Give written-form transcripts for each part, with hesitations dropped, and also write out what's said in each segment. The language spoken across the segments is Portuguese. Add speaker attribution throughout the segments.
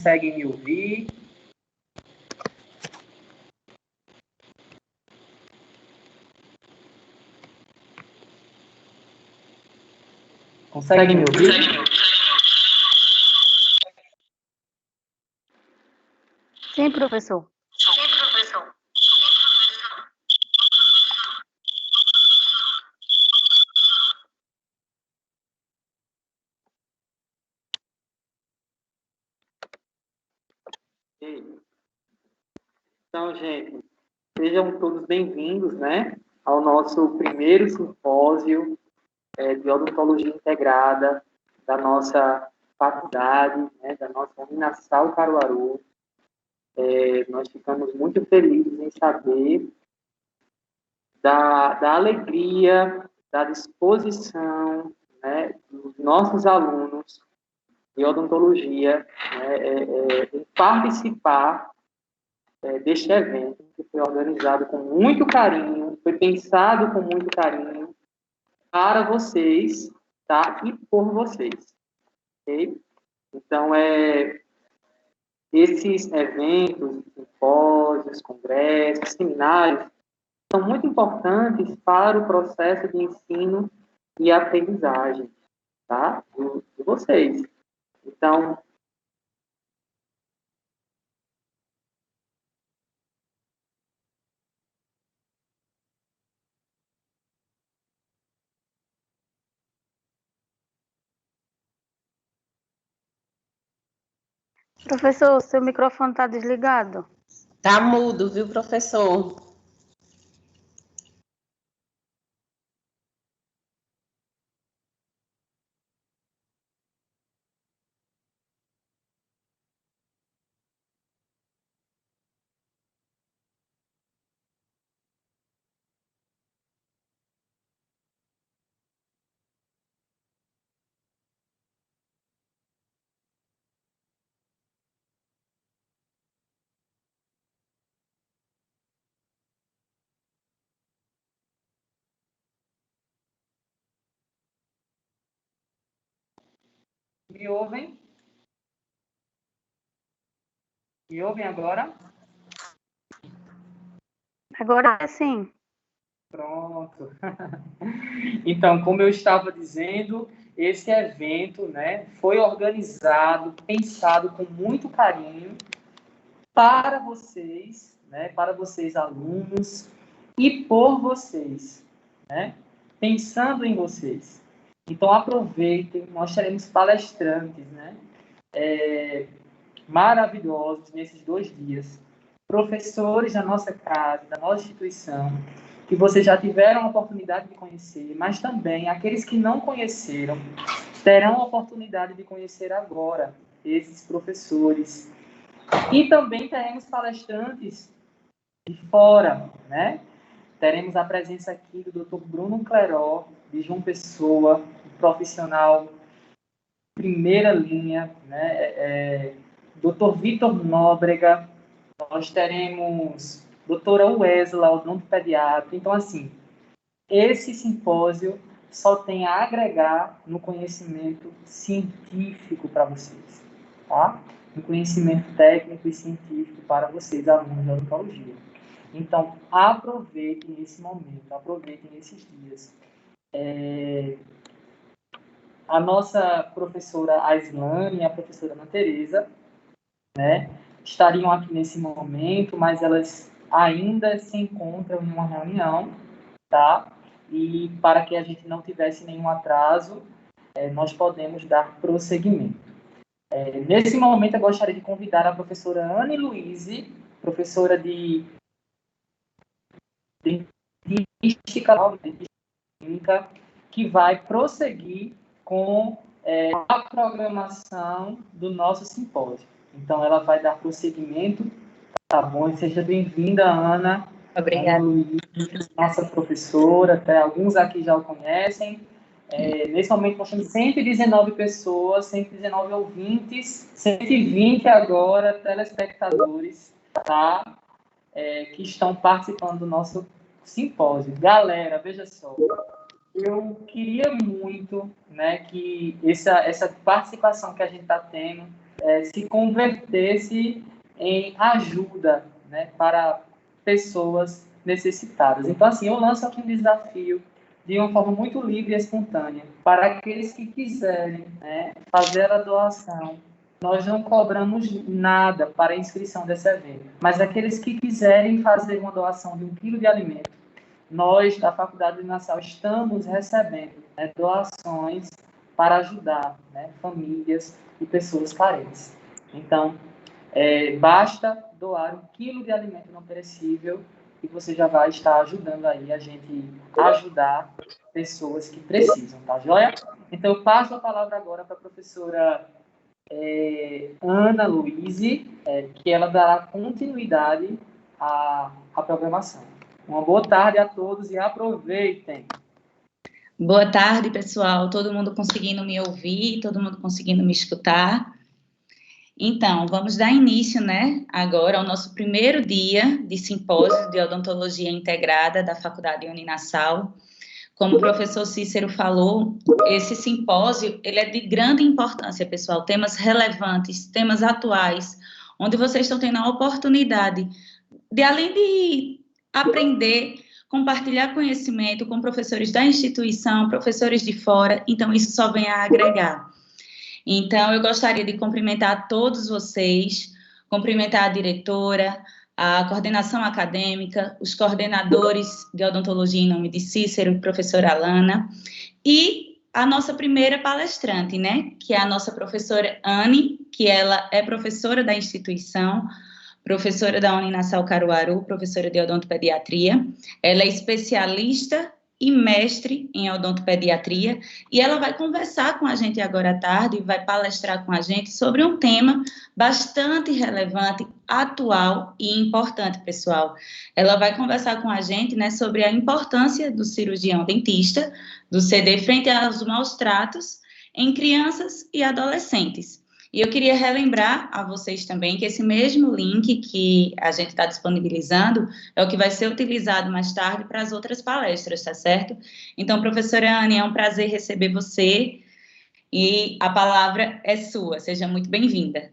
Speaker 1: conseguem me ouvir? Conseguem me ouvir?
Speaker 2: Sim, professor.
Speaker 1: Então, gente, sejam todos bem-vindos, né, ao nosso primeiro simpósio de odontologia integrada da nossa faculdade, né, da nossa Uninasal Caruaru. Nós ficamos muito felizes em saber da alegria, da disposição, né, dos nossos alunos de odontologia, né, em participar deste evento, que foi organizado com muito carinho, foi pensado com muito carinho para vocês, tá? E por vocês, ok? Então, esses eventos, simpósios, congressos, seminários, são muito importantes para o processo de ensino e aprendizagem, tá? De vocês. Então,
Speaker 2: Professor, seu microfone está desligado.
Speaker 3: Tá mudo, viu, professor?
Speaker 1: me ouvem? Me ouvem agora?
Speaker 2: Agora sim.
Speaker 1: Pronto. Então, como eu estava dizendo, esse evento, né, foi organizado, pensado com muito carinho para vocês, né, para vocês alunos e por vocês, né, pensando em vocês. Então, aproveitem, nós teremos palestrantes, né, maravilhosos nesses 2 dias, professores da nossa casa, da nossa instituição, que vocês já tiveram a oportunidade de conhecer, mas também aqueles que não conheceram terão a oportunidade de conhecer agora esses professores. E também teremos palestrantes de fora, né? Teremos a presença aqui do Dr. Bruno Cleró, de João Pessoa, um profissional primeira linha, né? Dr. Vitor Nóbrega, nós teremos doutora Wesla, odontopediatra. Então, assim, esse simpósio só tem a agregar no conhecimento científico para vocês, tá? No conhecimento técnico e científico para vocês, alunos de odontologia. Então, aproveitem esse momento, aproveitem esses dias. A nossa professora Aislane e a professora Ana Tereza, né, estariam aqui nesse momento, mas elas ainda se encontram em uma reunião, tá? E para que a gente não tivesse nenhum atraso, nós podemos dar prosseguimento. Nesse momento, eu gostaria de convidar a professora Anne Luize, professora de dentística clínica, que vai prosseguir com a programação do nosso simpósio. Então, ela vai dar prosseguimento. Tá bom? E seja bem-vinda, Ana.
Speaker 3: Obrigada.
Speaker 1: Nossa professora, até alguns aqui já o conhecem. Nesse momento, nós temos 119 pessoas, 119 ouvintes, 120 agora telespectadores, tá? Que estão participando do nosso simpósio. Galera, veja só, eu queria muito, né, que essa participação que a gente está tendo se convertesse em ajuda, né, para pessoas necessitadas. Então, assim, eu lanço aqui um desafio de uma forma muito livre e espontânea para aqueles que quiserem, né, fazer a doação. Nós não cobramos nada para a inscrição desse evento, mas aqueles que quiserem fazer uma doação de 1 quilo de alimento, nós, da Faculdade de Nassau, estamos recebendo, né, doações para ajudar, né, famílias e pessoas carentes. Então, basta doar 1 quilo de alimento não perecível e você já vai estar ajudando aí a gente a ajudar pessoas que precisam, tá joia? Então, eu passo a palavra agora para a professora Ana Luíse, que ela dará continuidade à programação. Uma boa tarde a todos e aproveitem.
Speaker 4: Boa tarde, pessoal. Todo mundo conseguindo me ouvir, todo mundo conseguindo me escutar. Então, vamos dar início, né, agora ao nosso primeiro dia de simpósio de odontologia integrada da Faculdade Uninassal. Como o professor Cícero falou, esse simpósio, ele é de grande importância, pessoal, temas relevantes, temas atuais, onde vocês estão tendo a oportunidade de, além de aprender, compartilhar conhecimento com professores da instituição, professores de fora, então isso só vem a agregar. Então, eu gostaria de cumprimentar todos vocês, cumprimentar a diretora, a coordenação acadêmica, os coordenadores de odontologia em nome de Cícero e professora Alana, e a nossa primeira palestrante, né, que é a nossa professora Anne, que ela é professora da instituição, professora da Uninassal Caruaru, professora de odontopediatria. Ela é especialista e mestre em odontopediatria, e ela vai conversar com a gente agora à tarde, vai palestrar com a gente sobre um tema bastante relevante, atual e importante, pessoal. Ela vai conversar com a gente, né, sobre a importância do cirurgião dentista, do CD frente aos maus tratos em crianças e adolescentes. E eu queria relembrar a vocês também que esse mesmo link que a gente está disponibilizando é o que vai ser utilizado mais tarde para as outras palestras, tá certo? Então, professora Anne, é um prazer receber você e a palavra é sua. Seja muito bem-vinda.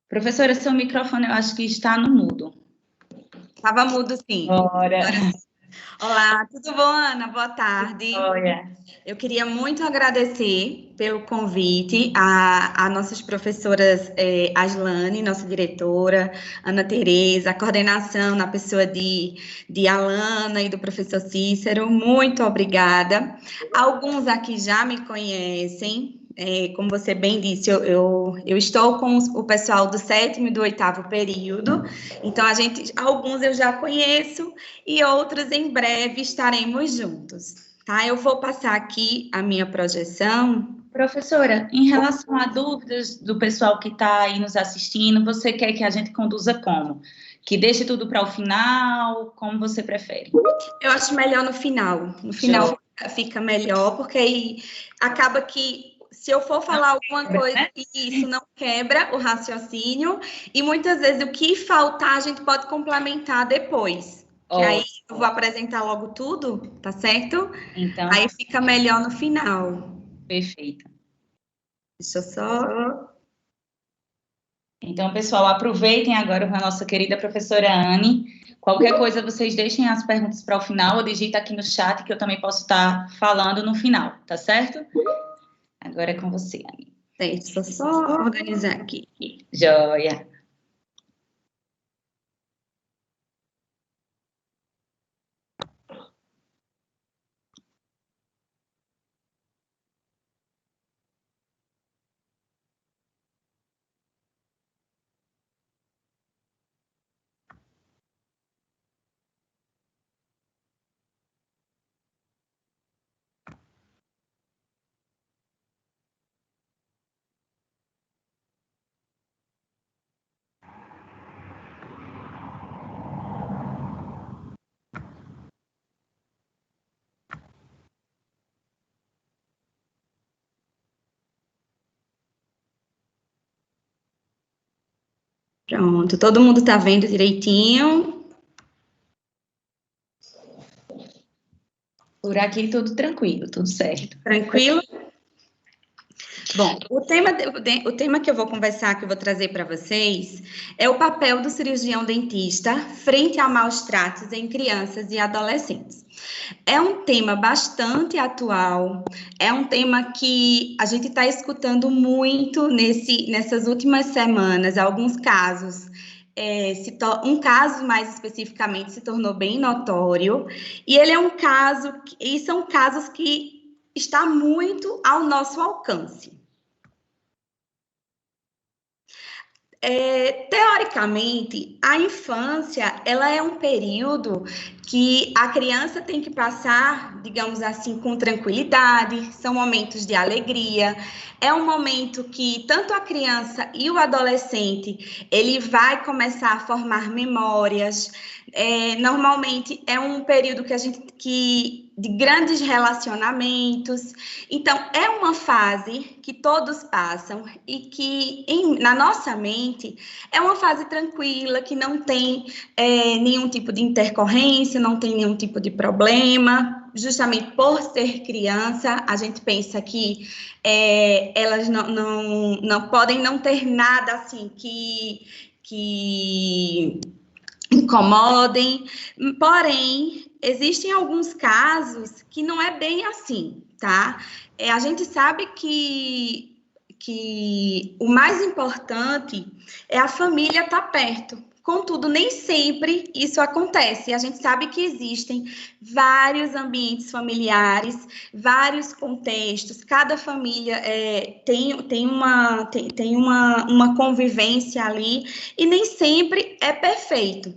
Speaker 4: Professora, seu microfone eu acho que está no mudo.
Speaker 5: Estava mudo, sim.
Speaker 4: Ora.
Speaker 5: Olá, tudo bom, Ana? Boa tarde.
Speaker 4: Olha.
Speaker 5: Eu queria muito agradecer pelo convite a nossas professoras Aslane, nossa diretora, Ana Tereza, a coordenação na pessoa de Alana e do professor Cícero. Muito obrigada. Alguns aqui já me conhecem. Como você bem disse, eu estou com o pessoal do 7º e do 8º período, então alguns eu já conheço e outros em breve estaremos juntos, tá? Eu vou passar aqui a minha projeção.
Speaker 4: Professora, em relação a dúvidas do pessoal que está aí nos assistindo, você quer que a gente conduza como? Que deixe tudo para o final? Como você prefere?
Speaker 5: Eu acho melhor no final. No final fica melhor, porque aí acaba que se eu for falar alguma coisa e isso não quebra o raciocínio, e muitas vezes o que faltar a gente pode complementar depois. Que aí eu vou apresentar logo tudo, tá certo?
Speaker 4: Então,
Speaker 5: aí fica melhor no final.
Speaker 4: Perfeito.
Speaker 5: Deixa eu só...
Speaker 4: Então, pessoal, aproveitem agora com a nossa querida professora Anne. Qualquer coisa, vocês deixem as perguntas para o final ou digita aqui no chat que eu também posso estar falando no final, tá certo? Agora é com você, Anne.
Speaker 5: Deixa eu só organizar aqui.
Speaker 4: Joia.
Speaker 5: Pronto, todo mundo está vendo direitinho?
Speaker 4: Por aqui tudo tranquilo, tudo certo.
Speaker 5: Tranquilo? Bom, o tema que eu vou conversar, que eu vou trazer para vocês, é o papel do cirurgião dentista frente a maus tratos em crianças e adolescentes. É um tema bastante atual, é um tema que a gente está escutando muito nessas últimas semanas, alguns casos. Um caso mais especificamente se tornou bem notório, e ele é um caso, e são casos que está muito ao nosso alcance. Teoricamente, a infância, ela é um período que a criança tem que passar, digamos assim, com tranquilidade, são momentos de alegria, é um momento que tanto a criança e o adolescente, ele vai começar a formar memórias. Normalmente é um período de grandes relacionamentos. Então, é uma fase que todos passam e que, na nossa mente, é uma fase tranquila, que não tem nenhum tipo de intercorrência, não tem nenhum tipo de problema. Justamente por ser criança, a gente pensa que elas não podem não ter nada assim que incomodem, porém, existem alguns casos que não é bem assim, tá? A gente sabe que o mais importante é a família estar perto. Contudo, nem sempre isso acontece. A gente sabe que existem vários ambientes familiares, vários contextos. Cada família tem uma convivência ali e nem sempre é perfeito.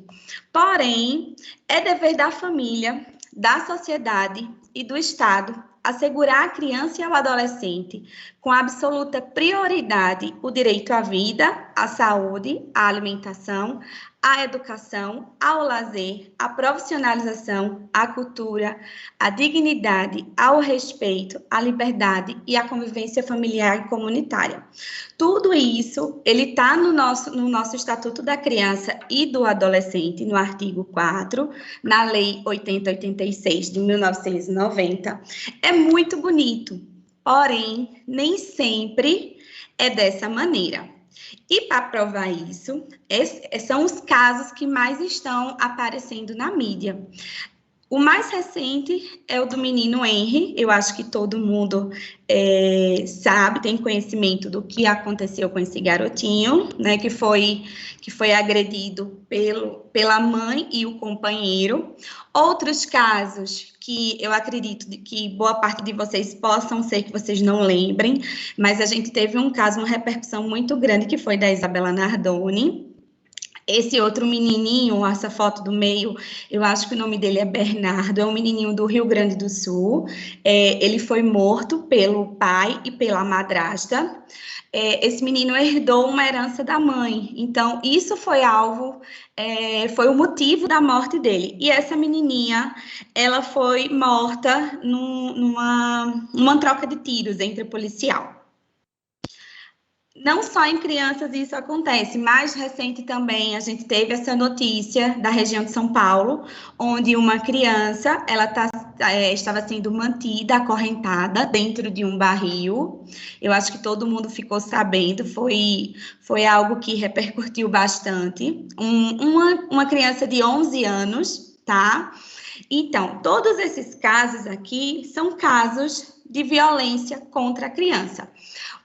Speaker 5: Porém, é dever da família, da sociedade e do Estado assegurar à criança e ao adolescente, com absoluta prioridade, o direito à vida, à saúde, à alimentação, à educação, ao lazer, à profissionalização, à cultura, à dignidade, ao respeito, à liberdade e à convivência familiar e comunitária. Tudo isso, ele está no nosso Estatuto da Criança e do Adolescente, no artigo 4, na Lei 8086 de 1990. É muito bonito, porém, nem sempre é dessa maneira. E para provar isso, são os casos que mais estão aparecendo na mídia. O mais recente é o do menino Henry. Eu acho que todo mundo sabe, tem conhecimento do que aconteceu com esse garotinho, né, que foi agredido pela mãe e o companheiro. Outros casos que eu acredito que boa parte de vocês possam ser que vocês não lembrem, mas a gente teve um caso, uma repercussão muito grande, que foi da Isabela Nardoni. Esse outro menininho, essa foto do meio, eu acho que o nome dele é Bernardo, é um menininho do Rio Grande do Sul. Ele foi morto pelo pai e pela madrasta. Esse menino herdou uma herança da mãe, então isso foi foi o motivo da morte dele. E essa menininha, ela foi morta numa troca de tiros entre policial. Não só em crianças isso acontece, mais recente também a gente teve essa notícia da região de São Paulo, onde uma criança, estava sendo mantida, acorrentada dentro de um barril. Eu acho que todo mundo ficou sabendo, foi algo que repercutiu bastante. Uma criança de 11 anos, tá? Então, todos esses casos aqui são casos de violência contra a criança.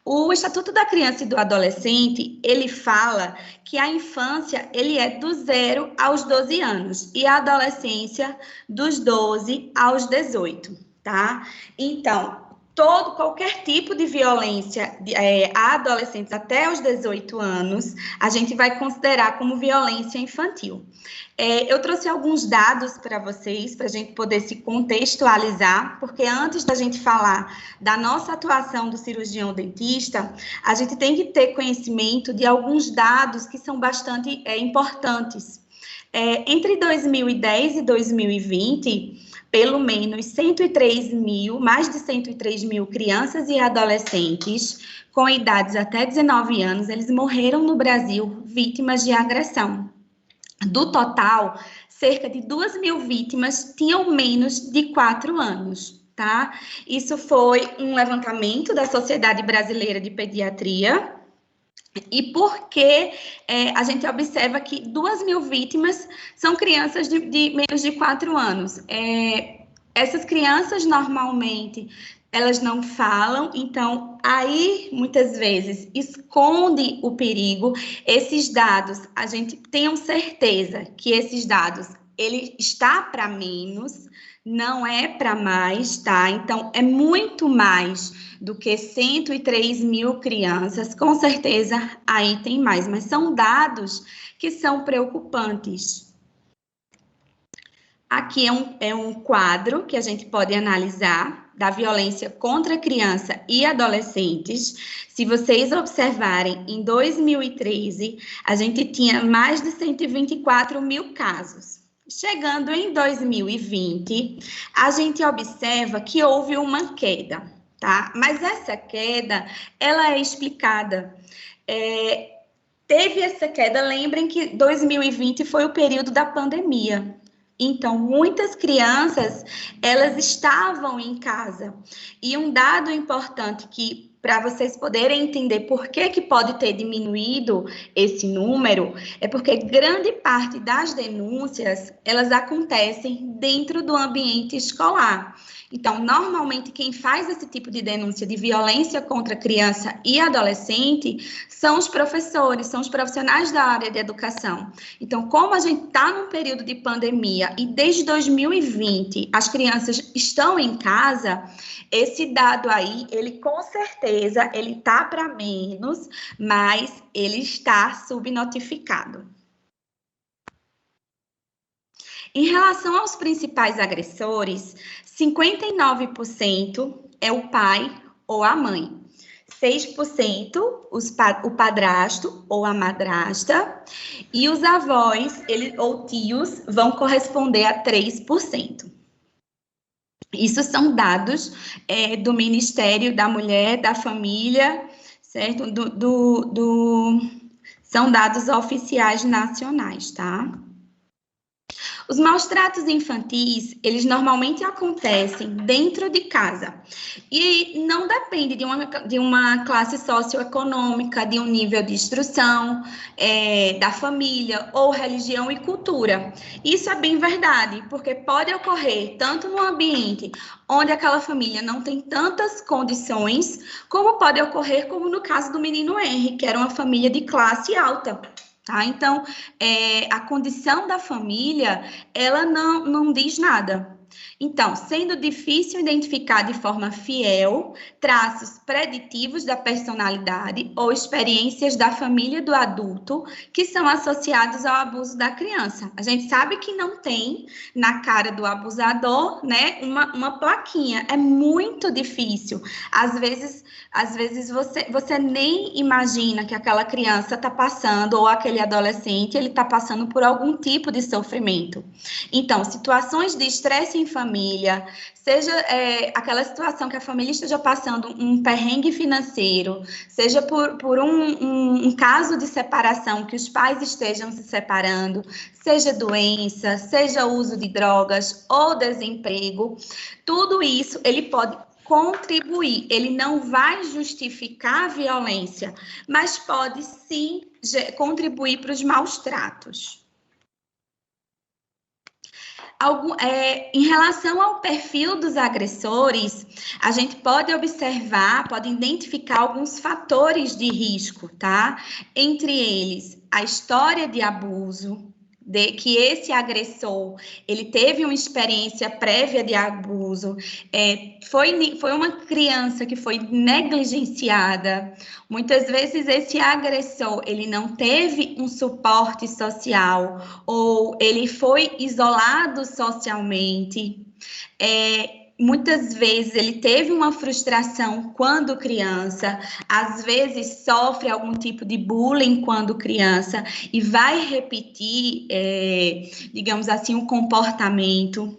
Speaker 5: O Estatuto da Criança e do Adolescente, ele fala que a infância, ele é do 0 aos 12 anos e a adolescência dos 12 aos 18, tá? Então, qualquer tipo de violência a adolescentes até os 18 anos, a gente vai considerar como violência infantil. Eu trouxe alguns dados para vocês, para a gente poder se contextualizar, porque antes da gente falar da nossa atuação do cirurgião dentista, a gente tem que ter conhecimento de alguns dados que são bastante importantes. Entre 2010 e 2020, pelo menos mais de 103 mil crianças e adolescentes com idades até 19 anos, eles morreram no Brasil vítimas de agressão. Do total, cerca de 2.000 vítimas tinham menos de 4 anos, tá? Isso foi um levantamento da Sociedade Brasileira de Pediatria. E por que a gente observa que 2.000 vítimas são crianças de menos de 4 anos? Essas crianças, normalmente, elas não falam, então, aí, muitas vezes, esconde o perigo. Esses dados, a gente tem certeza que esses dados, ele está para menos, não é para mais, tá? Então, é muito mais do que 103.000 crianças, com certeza aí tem mais, mas são dados que são preocupantes. Aqui é um quadro que a gente pode analisar da violência contra criança e adolescentes. Se vocês observarem, em 2013, a gente tinha mais de 124.000 casos. Chegando em 2020, a gente observa que houve uma queda, tá? Mas essa queda, ela é explicada. Teve essa queda, lembrem que 2020 foi o período da pandemia. Então, muitas crianças, elas estavam em casa. E um dado importante que, para vocês poderem entender por que pode ter diminuído esse número, é porque grande parte das denúncias, elas acontecem dentro do ambiente escolar. Então, normalmente, quem faz esse tipo de denúncia de violência contra criança e adolescente são os professores, são os profissionais da área de educação. Então, como a gente está num período de pandemia e desde 2020 as crianças estão em casa, esse dado aí, ele com certeza, ele está para menos, mas ele está subnotificado. Em relação aos principais agressores, 59% é o pai ou a mãe, 6% o padrasto ou a madrasta, e os avós ou tios vão corresponder a 3%. Isso são dados do Ministério da Mulher, da Família, certo? São dados oficiais nacionais, tá? Os maus-tratos infantis, eles normalmente acontecem dentro de casa e não depende de uma classe socioeconômica, de um nível de instrução, da família ou religião e cultura. Isso é bem verdade, porque pode ocorrer tanto no ambiente onde aquela família não tem tantas condições, como pode ocorrer como no caso do menino Henry, que era uma família de classe alta. Tá? Então, a condição da família, ela não diz nada. Então, sendo difícil identificar de forma fiel traços preditivos da personalidade ou experiências da família do adulto que são associados ao abuso da criança. A gente sabe que não tem na cara do abusador, né, uma plaquinha. É muito difícil. Às vezes você nem imagina que aquela criança está passando, ou aquele adolescente, ele está passando por algum tipo de sofrimento. Então, situações de estresse em família, seja aquela situação que a família esteja passando um perrengue financeiro, seja por um caso de separação, que os pais estejam se separando, seja doença, seja uso de drogas ou desemprego, tudo isso ele pode contribuir, ele não vai justificar a violência, mas pode sim contribuir para os maus tratos. Em relação ao perfil dos agressores, a gente pode observar, pode identificar alguns fatores de risco, tá? Entre eles, a história de abuso, que esse agressor, ele teve uma experiência prévia de abuso, foi uma criança que foi negligenciada. Muitas vezes esse agressor, ele não teve um suporte social, ou ele foi isolado socialmente. Muitas vezes ele teve uma frustração quando criança, às vezes sofre algum tipo de bullying quando criança e vai repetir, digamos assim, um comportamento.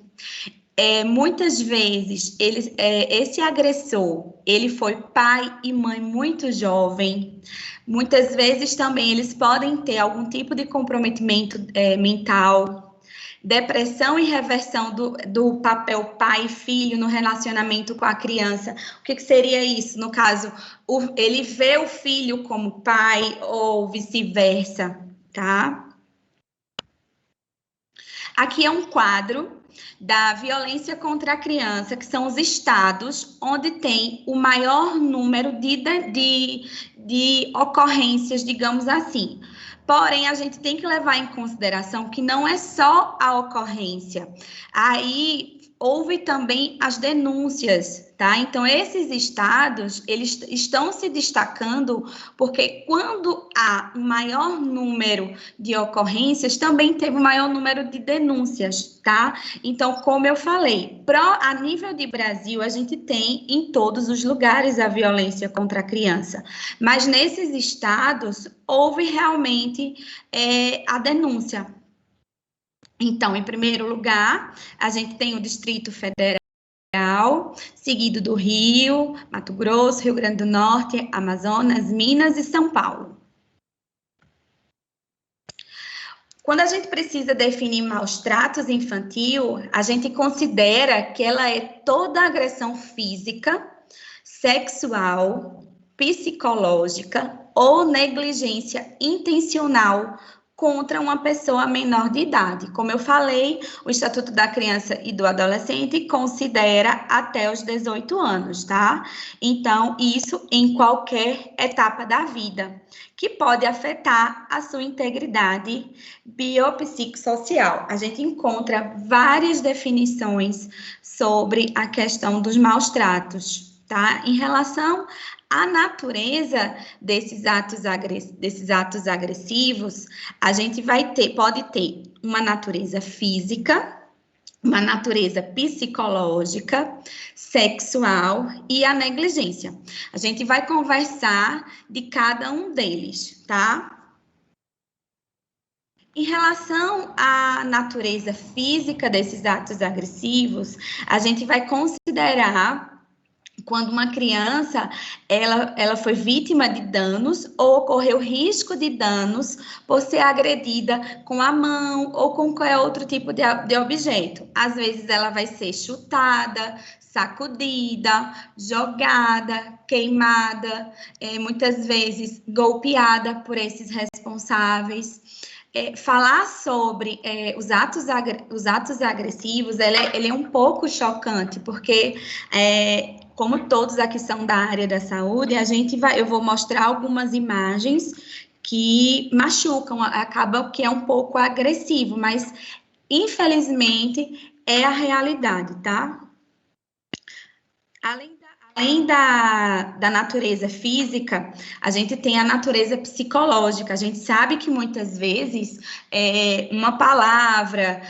Speaker 5: Muitas vezes esse agressor, ele foi pai e mãe muito jovem. Muitas vezes também eles podem ter algum tipo de comprometimento mental. depressão e reversão do papel pai e filho no relacionamento com a criança. O que seria isso? No caso, ele vê o filho como pai ou vice-versa, tá? Aqui é um quadro da violência contra a criança, que são os estados onde tem o maior número de ocorrências, digamos assim. Porém, a gente tem que levar em consideração que não é só a ocorrência. Aí, houve também as denúncias, tá? Então, esses estados, eles estão se destacando porque quando há um maior número de ocorrências, também teve um maior número de denúncias, tá? Então, como eu falei, a nível de Brasil, a gente tem em todos os lugares a violência contra a criança, mas nesses estados, houve realmente a denúncia. Então, em primeiro lugar, a gente tem o Distrito Federal, seguido do Rio, Mato Grosso, Rio Grande do Norte, Amazonas, Minas e São Paulo. Quando a gente precisa definir maus tratos infantil, a gente considera que ela é toda agressão física, sexual, psicológica ou negligência intencional contra uma pessoa menor de idade. Como eu falei, o Estatuto da Criança e do Adolescente considera até os 18 anos, tá? Então, isso em qualquer etapa da vida, que pode afetar a sua integridade biopsicossocial. A gente encontra várias definições sobre a questão dos maus tratos, tá? Em relação à natureza desses atos agressivos, a gente pode ter uma natureza física, uma natureza psicológica, sexual e a negligência. A gente vai conversar de cada um deles, tá? Em relação à natureza física desses atos agressivos, a gente vai considerar quando uma criança ela foi vítima de danos ou ocorreu risco de danos por ser agredida com a mão ou com qualquer outro tipo de objeto. Às vezes ela vai ser chutada, sacudida, jogada, queimada, muitas vezes golpeada por esses responsáveis. Falar sobre os atos agressivos, ele é um pouco chocante, porque como todos aqui são da área da saúde, eu vou mostrar algumas imagens que machucam, acaba que é um pouco agressivo, mas infelizmente é a realidade, tá? Além da natureza física, a gente tem a natureza psicológica. A gente sabe que muitas vezes uma palavra,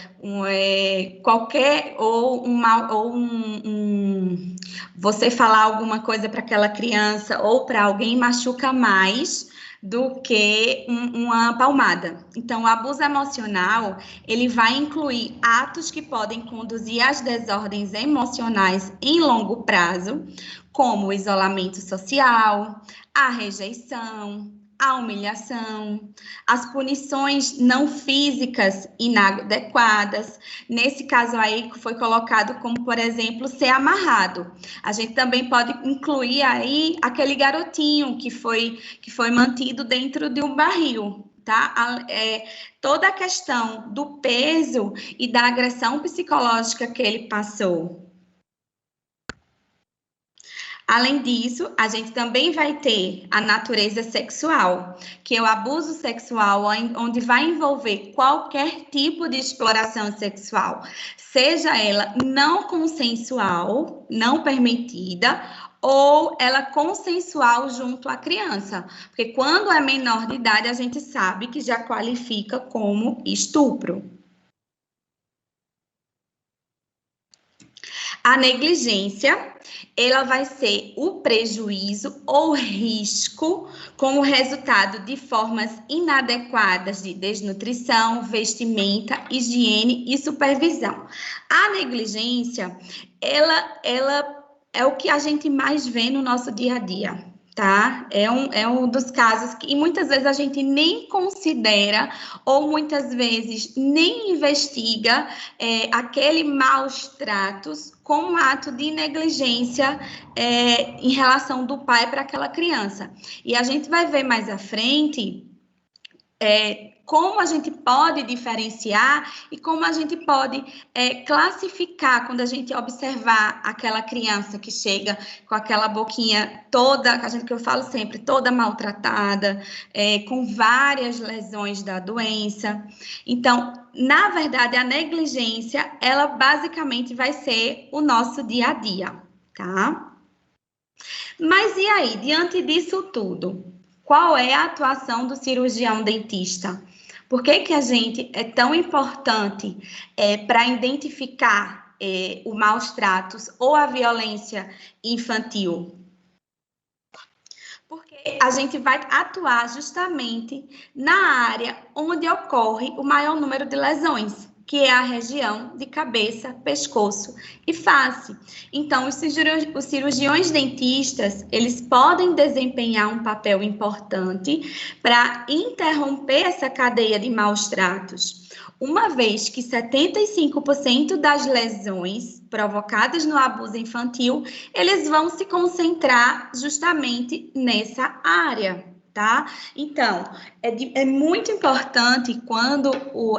Speaker 5: você falar alguma coisa para aquela criança ou para alguém machuca mais do que uma palmada. Então, o abuso emocional, ele vai incluir atos que podem conduzir às desordens emocionais em longo prazo, como o isolamento social, a rejeição, a humilhação, as punições não físicas inadequadas. Nesse caso aí, foi colocado como, por exemplo, ser amarrado. A gente também pode incluir aí aquele garotinho que foi mantido dentro de um barril, tá? Toda a questão do peso e da agressão psicológica que ele passou. Além disso, a gente também vai ter a natureza sexual, que é o abuso sexual, onde vai envolver qualquer tipo de exploração sexual, seja ela não consensual, não permitida, ou ela consensual junto à criança. Porque quando é menor de idade, a gente sabe que já qualifica como estupro. A negligência, ela vai ser o prejuízo ou risco como resultado de formas inadequadas de desnutrição, vestimenta, higiene e supervisão. A negligência, ela é o que a gente mais vê no nosso dia a dia, tá? É um dos casos que muitas vezes a gente nem considera ou muitas vezes nem investiga aquele maus tratos como ato de negligência em relação do pai para aquela criança. E a gente vai ver mais à frente como a gente pode diferenciar e como a gente pode classificar quando a gente observar aquela criança que chega com aquela boquinha toda, que eu falo sempre, toda maltratada, com várias lesões da doença. Então, na verdade, a negligência, ela basicamente vai ser o nosso dia a dia, tá? Mas e aí, diante disso tudo, qual é a atuação do cirurgião dentista? Por que a gente é tão importante para identificar os maus tratos ou a violência infantil? Porque a gente vai atuar justamente na área onde ocorre o maior número de lesões, que é a região de cabeça, pescoço e face. Então, os cirurgiões dentistas, eles podem desempenhar um papel importante para interromper essa cadeia de maus tratos, uma vez que 75% das lesões provocadas no abuso infantil, eles vão se concentrar justamente nessa área. Tá? Então, é muito importante quando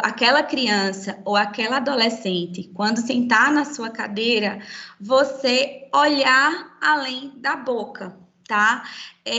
Speaker 5: aquela criança ou aquela adolescente, quando sentar na sua cadeira, você olhar além da boca, tá?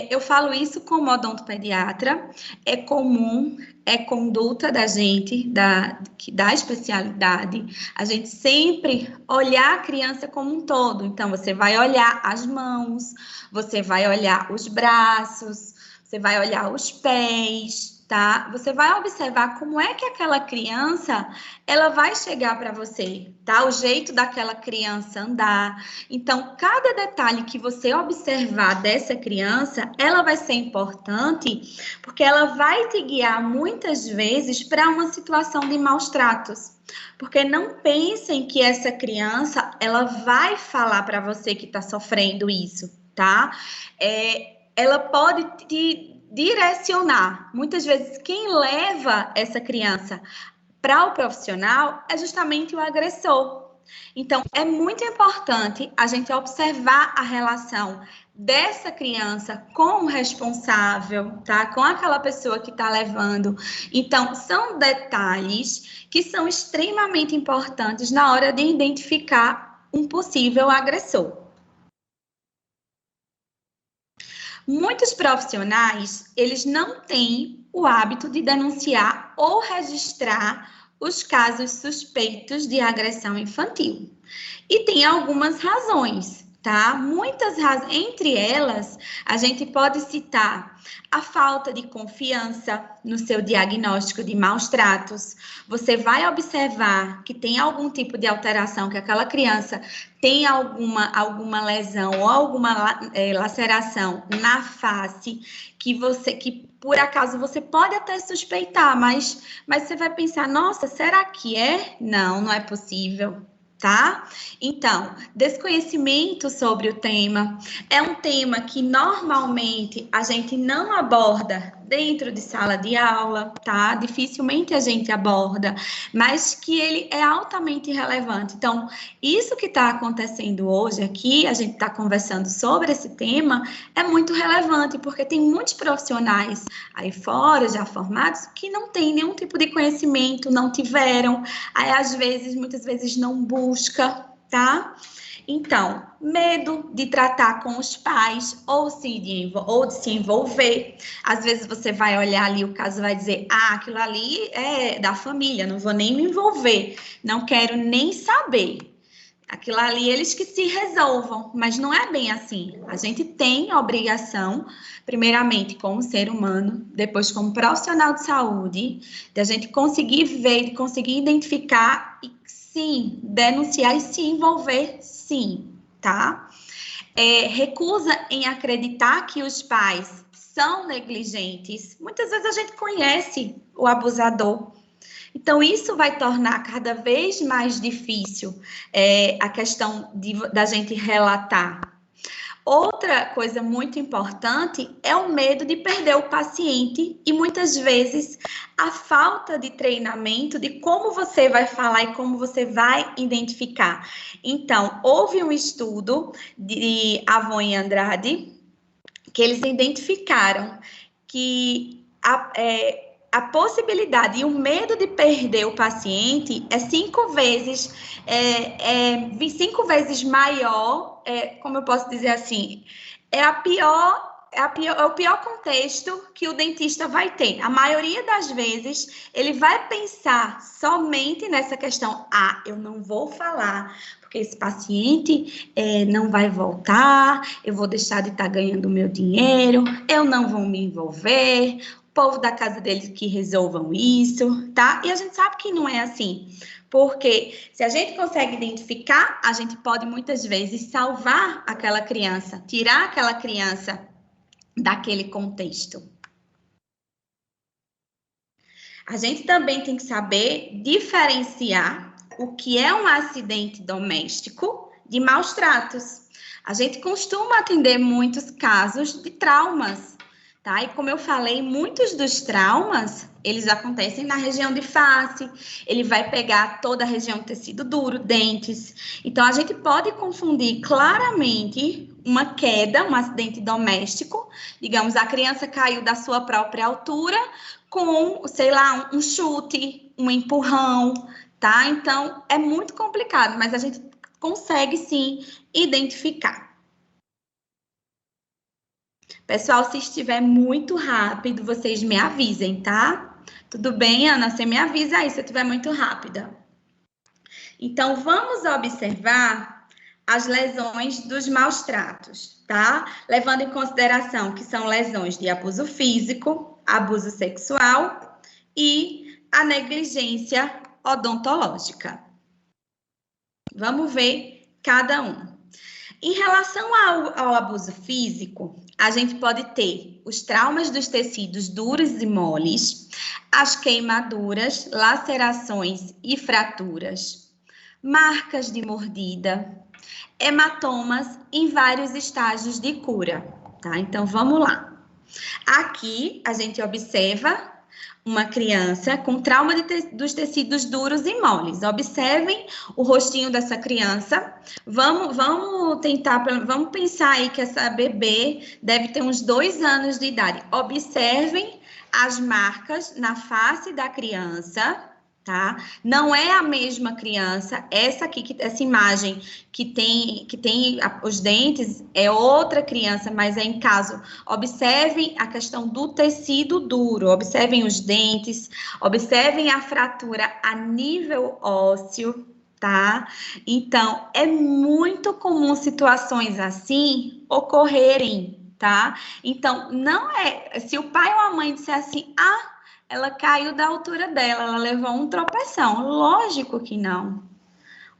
Speaker 5: Eu falo isso como odontopediatra, é comum, é conduta da gente, da especialidade, a gente sempre olhar a criança como um todo. Então, você vai olhar as mãos, você vai olhar os braços, você vai olhar os pés, tá? Você vai observar como é que aquela criança, ela vai chegar para você, tá? O jeito daquela criança andar. Então, cada detalhe que você observar dessa criança, ela vai ser importante, porque ela vai te guiar muitas vezes para uma situação de maus tratos. Porque não pensem que essa criança, ela vai falar para você que está sofrendo isso, tá? Ela pode te direcionar. Muitas vezes, quem leva essa criança para o profissional é justamente o agressor. Então, é muito importante a gente observar a relação dessa criança com o responsável, tá? Com aquela pessoa que está levando. Então, são detalhes que são extremamente importantes na hora de identificar um possível agressor. Muitos profissionais, eles não têm o hábito de denunciar ou registrar os casos suspeitos de agressão infantil. E tem algumas razões, tá? Muitas razões, entre elas, a gente pode citar a falta de confiança no seu diagnóstico de maus tratos. Você vai observar que tem algum tipo de alteração, que aquela criança tem alguma lesão ou alguma laceração na face, que por acaso você pode até suspeitar, mas você vai pensar, nossa, será que é? Não, não é possível. Tá? Então, desconhecimento sobre o tema é um tema que normalmente a gente não aborda dentro de sala de aula, tá? Dificilmente a gente aborda, mas que ele é altamente relevante. Então, isso que está acontecendo hoje aqui, a gente está conversando sobre esse tema, é muito relevante, porque tem muitos profissionais aí fora, já formados, que não têm nenhum tipo de conhecimento, não tiveram, aí muitas vezes não busca, tá? Então, medo de tratar com os pais ou de se envolver. Às vezes você vai olhar ali o caso e vai dizer, aquilo ali é da família, não vou nem me envolver, não quero nem saber. Aquilo ali, eles que se resolvam, mas não é bem assim. A gente tem a obrigação, primeiramente como ser humano, depois como profissional de saúde, de a gente conseguir ver, de conseguir identificar e sim, denunciar e se envolver, sim, tá? Recusa em acreditar que os pais são negligentes. Muitas vezes a gente conhece o abusador. Então, isso vai tornar cada vez mais difícil a questão da gente relatar. Outra coisa muito importante é o medo de perder o paciente e muitas vezes a falta de treinamento de como você vai falar e como você vai identificar. Então, houve um estudo de Avon e Andrade que eles identificaram que a possibilidade e o medo de perder o paciente é 5 vezes maior, como eu posso dizer assim, é o pior contexto que o dentista vai ter. A maioria das vezes, ele vai pensar somente nessa questão, eu não vou falar, porque esse paciente não vai voltar, eu vou deixar de estar ganhando meu dinheiro, eu não vou me envolver, o povo da casa deles que resolvam isso, tá? E a gente sabe que não é assim. Porque se a gente consegue identificar, a gente pode muitas vezes salvar aquela criança, tirar aquela criança daquele contexto. A gente também tem que saber diferenciar o que é um acidente doméstico de maus tratos. A gente costuma atender muitos casos de traumas, tá? E como eu falei, muitos dos traumas, eles acontecem na região de face, ele vai pegar toda a região do tecido duro, dentes. Então, a gente pode confundir claramente uma queda, um acidente doméstico, digamos, a criança caiu da sua própria altura com, sei lá, um chute, um empurrão, tá? Então, é muito complicado, mas a gente consegue, sim, identificar. Pessoal, se estiver muito rápido, vocês me avisem, tá? Tudo bem, Ana? Você me avisa aí se eu estiver muito rápida. Então, vamos observar as lesões dos maus tratos, tá? Levando em consideração que são lesões de abuso físico, abuso sexual e a negligência odontológica. Vamos ver cada um. Em relação ao abuso físico, a gente pode ter os traumas dos tecidos duros e moles, as queimaduras, lacerações e fraturas, marcas de mordida, hematomas em vários estágios de cura, tá? Então, vamos lá. Aqui, a gente observa uma criança com trauma dos tecidos duros e moles. Observem o rostinho dessa criança. Vamos pensar aí que essa bebê deve ter uns 2 anos de idade. Observem as marcas na face da criança, tá? Não é a mesma criança. Essa imagem que tem os dentes é outra criança, mas é em caso. Observem a questão do tecido duro, observem os dentes, observem a fratura a nível ósseo, tá? Então, é muito comum situações assim ocorrerem, tá? Então, não é... Se o pai ou a mãe disser assim, ela caiu da altura dela, ela levou um tropeção. Lógico que não.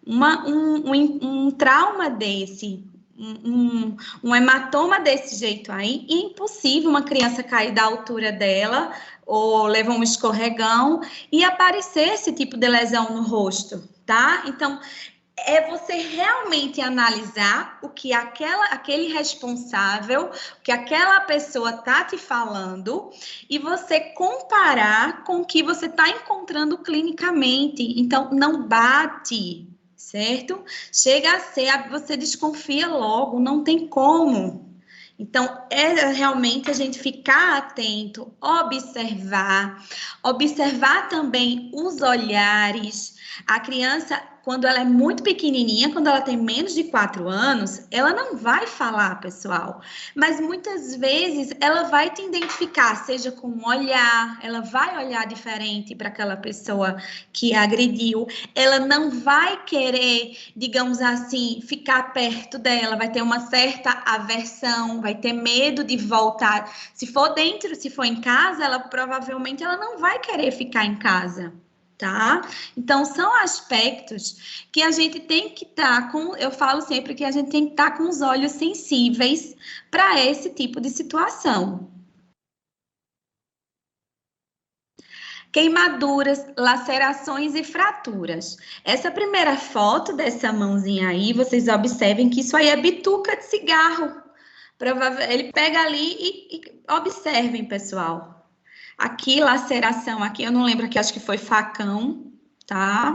Speaker 5: Um trauma desse, um hematoma desse jeito aí, é impossível uma criança cair da altura dela ou levar um escorregão e aparecer esse tipo de lesão no rosto, tá? Então, é você realmente analisar o que aquele responsável, o que aquela pessoa tá te falando e você comparar com o que você tá encontrando clinicamente. Então, não bate, certo? Chega a ser, você desconfia logo, não tem como. Então, é realmente a gente ficar atento, observar também os olhares. A criança, quando ela é muito pequenininha, quando ela tem menos de 4 anos, ela não vai falar, pessoal. Mas muitas vezes ela vai te identificar, seja com um olhar, ela vai olhar diferente para aquela pessoa que agrediu. Ela não vai querer, digamos assim, ficar perto dela, vai ter uma certa aversão, vai ter medo de voltar. Se for em casa, ela provavelmente não vai querer ficar em casa. Tá? Então, são aspectos que a gente tem que estar com, eu falo sempre que a gente tem que estar com os olhos sensíveis para esse tipo de situação. Queimaduras, lacerações e fraturas. Essa primeira foto dessa mãozinha aí, vocês observem que isso aí é bituca de cigarro. Ele pega ali e observem, pessoal. Aqui, laceração, aqui, eu não lembro aqui, acho que foi facão, tá?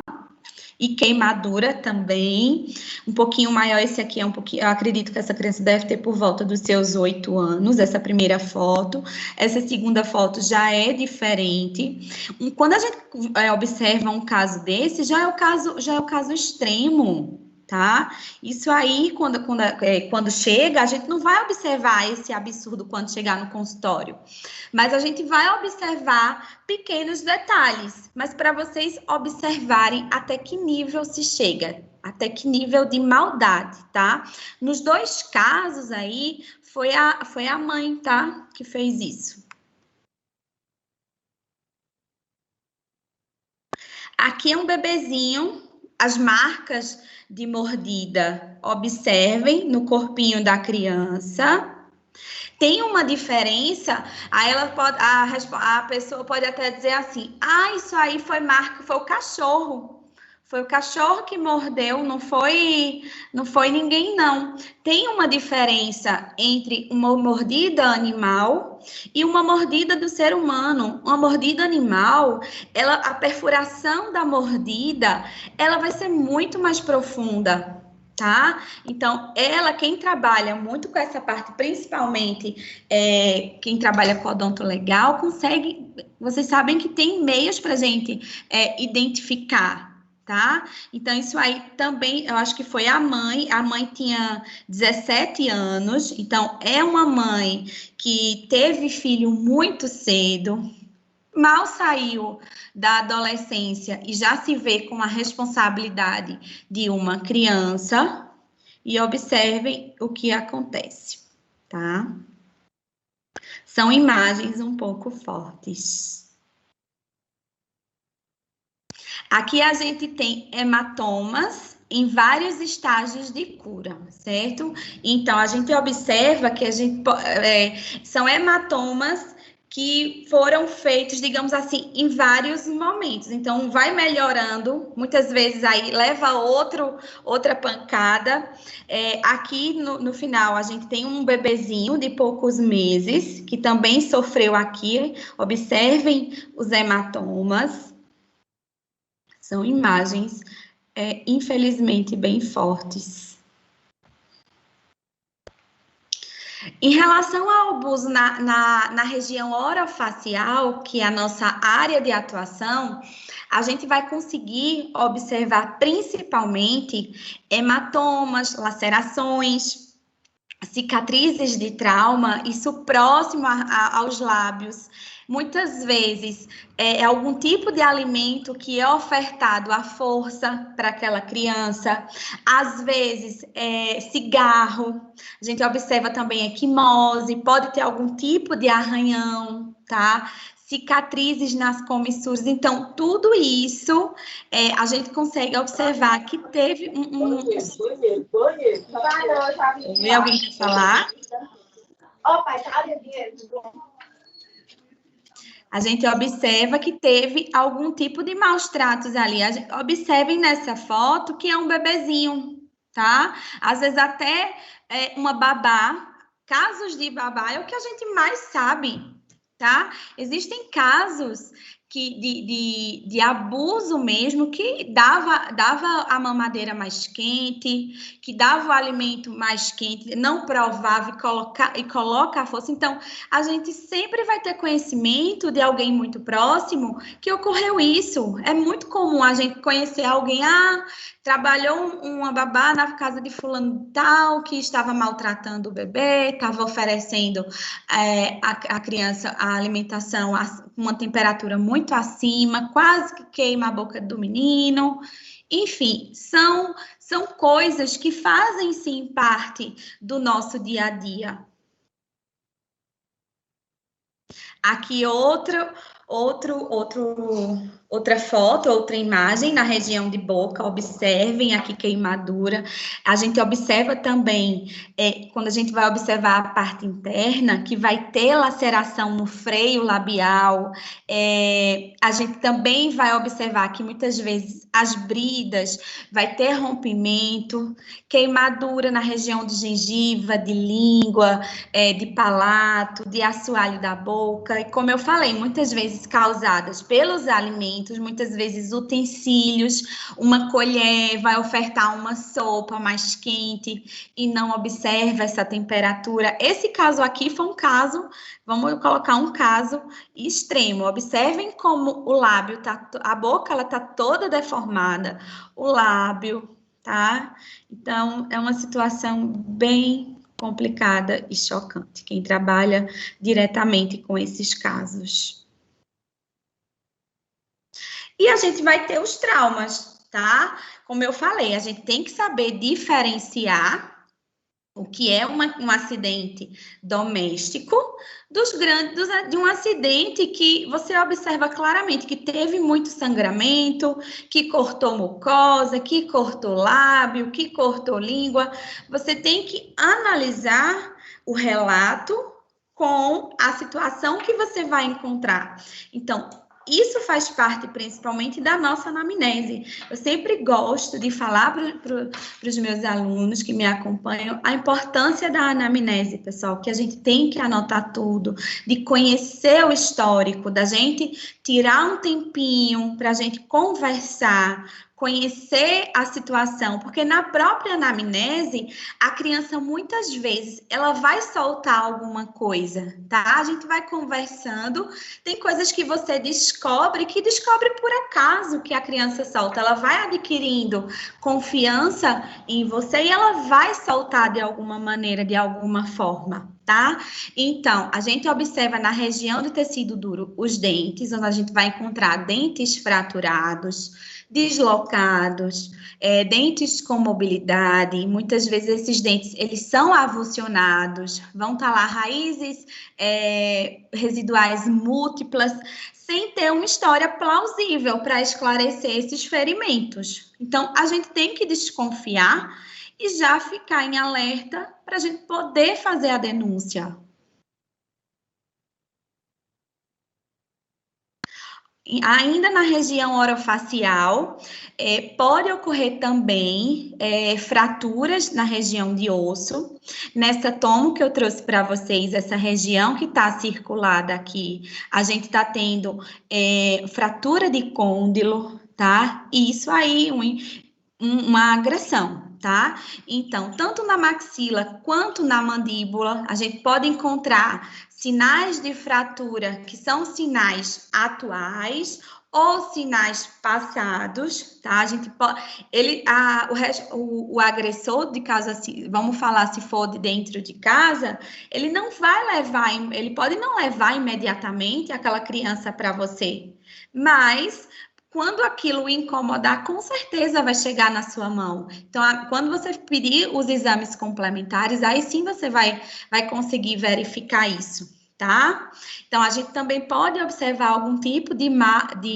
Speaker 5: E queimadura também, um pouquinho maior, esse aqui é um pouquinho, eu acredito que essa criança deve ter por volta dos seus 8 anos, essa primeira foto. Essa segunda foto já é diferente. Quando a gente observa um caso desse, já é o caso extremo, tá? Isso aí, quando chega, a gente não vai observar esse absurdo quando chegar no consultório, mas a gente vai observar pequenos detalhes, mas para vocês observarem até que nível se chega, até que nível de maldade, tá? Nos 2 casos aí, foi a mãe, tá? Que fez isso. Aqui é um bebezinho, as marcas de mordida, observem no corpinho da criança. Tem uma diferença, aí a pessoa pode até dizer assim, isso aí foi o cachorro. Foi o cachorro que mordeu, não foi ninguém, não. Tem uma diferença entre uma mordida animal e uma mordida do ser humano. Uma mordida animal, a perfuração da mordida, ela vai ser muito mais profunda, tá? Então, quem trabalha muito com essa parte, principalmente quem trabalha com odonto legal, consegue, vocês sabem que tem meios para a gente identificar, tá? Então, isso aí também, eu acho que foi a mãe tinha 17 anos, então, é uma mãe que teve filho muito cedo, mal saiu da adolescência e já se vê com a responsabilidade de uma criança, e observem o que acontece, tá? São imagens um pouco fortes. Aqui a gente tem hematomas em vários estágios de cura, certo? Então, a gente observa que são hematomas que foram feitos, digamos assim, em vários momentos. Então, vai melhorando, muitas vezes aí leva outra pancada. Aqui no final, a gente tem um bebezinho de poucos meses, que também sofreu aqui. Observem os hematomas. São imagens, infelizmente, bem fortes. Em relação ao abuso na região orofacial, que é a nossa área de atuação, a gente vai conseguir observar principalmente hematomas, lacerações, cicatrizes de trauma, isso próximo aos lábios. Muitas vezes é algum tipo de alimento que é ofertado à força para aquela criança. Às vezes é cigarro. A gente observa também equimose, pode ter algum tipo de arranhão, tá? Cicatrizes nas comissuras. Então, tudo isso a gente consegue observar que teve Alguém quer falar? A gente observa que teve algum tipo de maus tratos ali. Observem nessa foto que é um bebezinho, tá? Às vezes até uma babá. Casos de babá é o que a gente mais sabe, tá? Existem casos de abuso mesmo, que dava a mamadeira mais quente, que dava o alimento mais quente, não provava e coloca a força. Então, a gente sempre vai ter conhecimento de alguém muito próximo que ocorreu isso. É muito comum a gente conhecer alguém, trabalhou uma babá na casa de fulano tal, que estava maltratando o bebê, estava oferecendo a criança a alimentação com uma temperatura muito acima, quase que queima a boca do menino. Enfim, são coisas que fazem, sim, parte do nosso dia a dia. Aqui outro Outra foto, outra imagem na região de boca, observem aqui queimadura. A gente observa também, quando a gente vai observar a parte interna, que vai ter laceração no freio labial. A gente também vai observar que muitas vezes as bridas vai ter rompimento, queimadura na região de gengiva, de língua, de palato, de assoalho da boca. E como eu falei, muitas vezes causadas pelos alimentos, muitas vezes utensílios, uma colher vai ofertar uma sopa mais quente e não observa essa temperatura. Esse caso aqui foi um caso, vamos colocar um caso extremo. Observem como o lábio a boca ela tá toda deformada, o lábio, tá? Então, é uma situação bem complicada e chocante. Quem trabalha diretamente com esses casos. E a gente vai ter os traumas, tá? Como eu falei, a gente tem que saber diferenciar o que é um acidente doméstico de um acidente que você observa claramente que teve muito sangramento, que cortou mucosa, que cortou lábio, que cortou língua. Você tem que analisar o relato com a situação que você vai encontrar. Então, isso faz parte, principalmente, da nossa anamnese. Eu sempre gosto de falar para os meus alunos que me acompanham a importância da anamnese, pessoal, que a gente tem que anotar tudo, de conhecer o histórico, da gente tirar um tempinho para a gente conversar, conhecer a situação, porque na própria anamnese, a criança muitas vezes, ela vai soltar alguma coisa, tá? A gente vai conversando, tem coisas que você descobre por acaso que a criança solta, ela vai adquirindo confiança em você e ela vai soltar de alguma maneira, de alguma forma, tá? Então, a gente observa na região do tecido duro os dentes, onde a gente vai encontrar dentes fraturados, deslocados, dentes com mobilidade, muitas vezes esses dentes, eles são avulsionados, vão estar lá raízes residuais múltiplas, sem ter uma história plausível para esclarecer esses ferimentos. Então, a gente tem que desconfiar e já ficar em alerta para a gente poder fazer a denúncia. Ainda na região orofacial, pode ocorrer também fraturas na região de osso. Nessa tomo que eu trouxe para vocês, essa região que está circulada aqui, a gente está tendo fratura de côndilo, tá? E isso aí, uma agressão, tá? Então, tanto na maxila quanto na mandíbula, a gente pode encontrar sinais de fratura que são sinais atuais ou sinais passados, tá? A gente pode, o agressor de casa, vamos falar se for de dentro de casa, ele não vai levar, ele pode não levar imediatamente aquela criança para você, mas quando aquilo incomodar, com certeza vai chegar na sua mão. Então, quando você pedir os exames complementares, aí sim você vai conseguir verificar isso, tá? Então, a gente também pode observar algum tipo de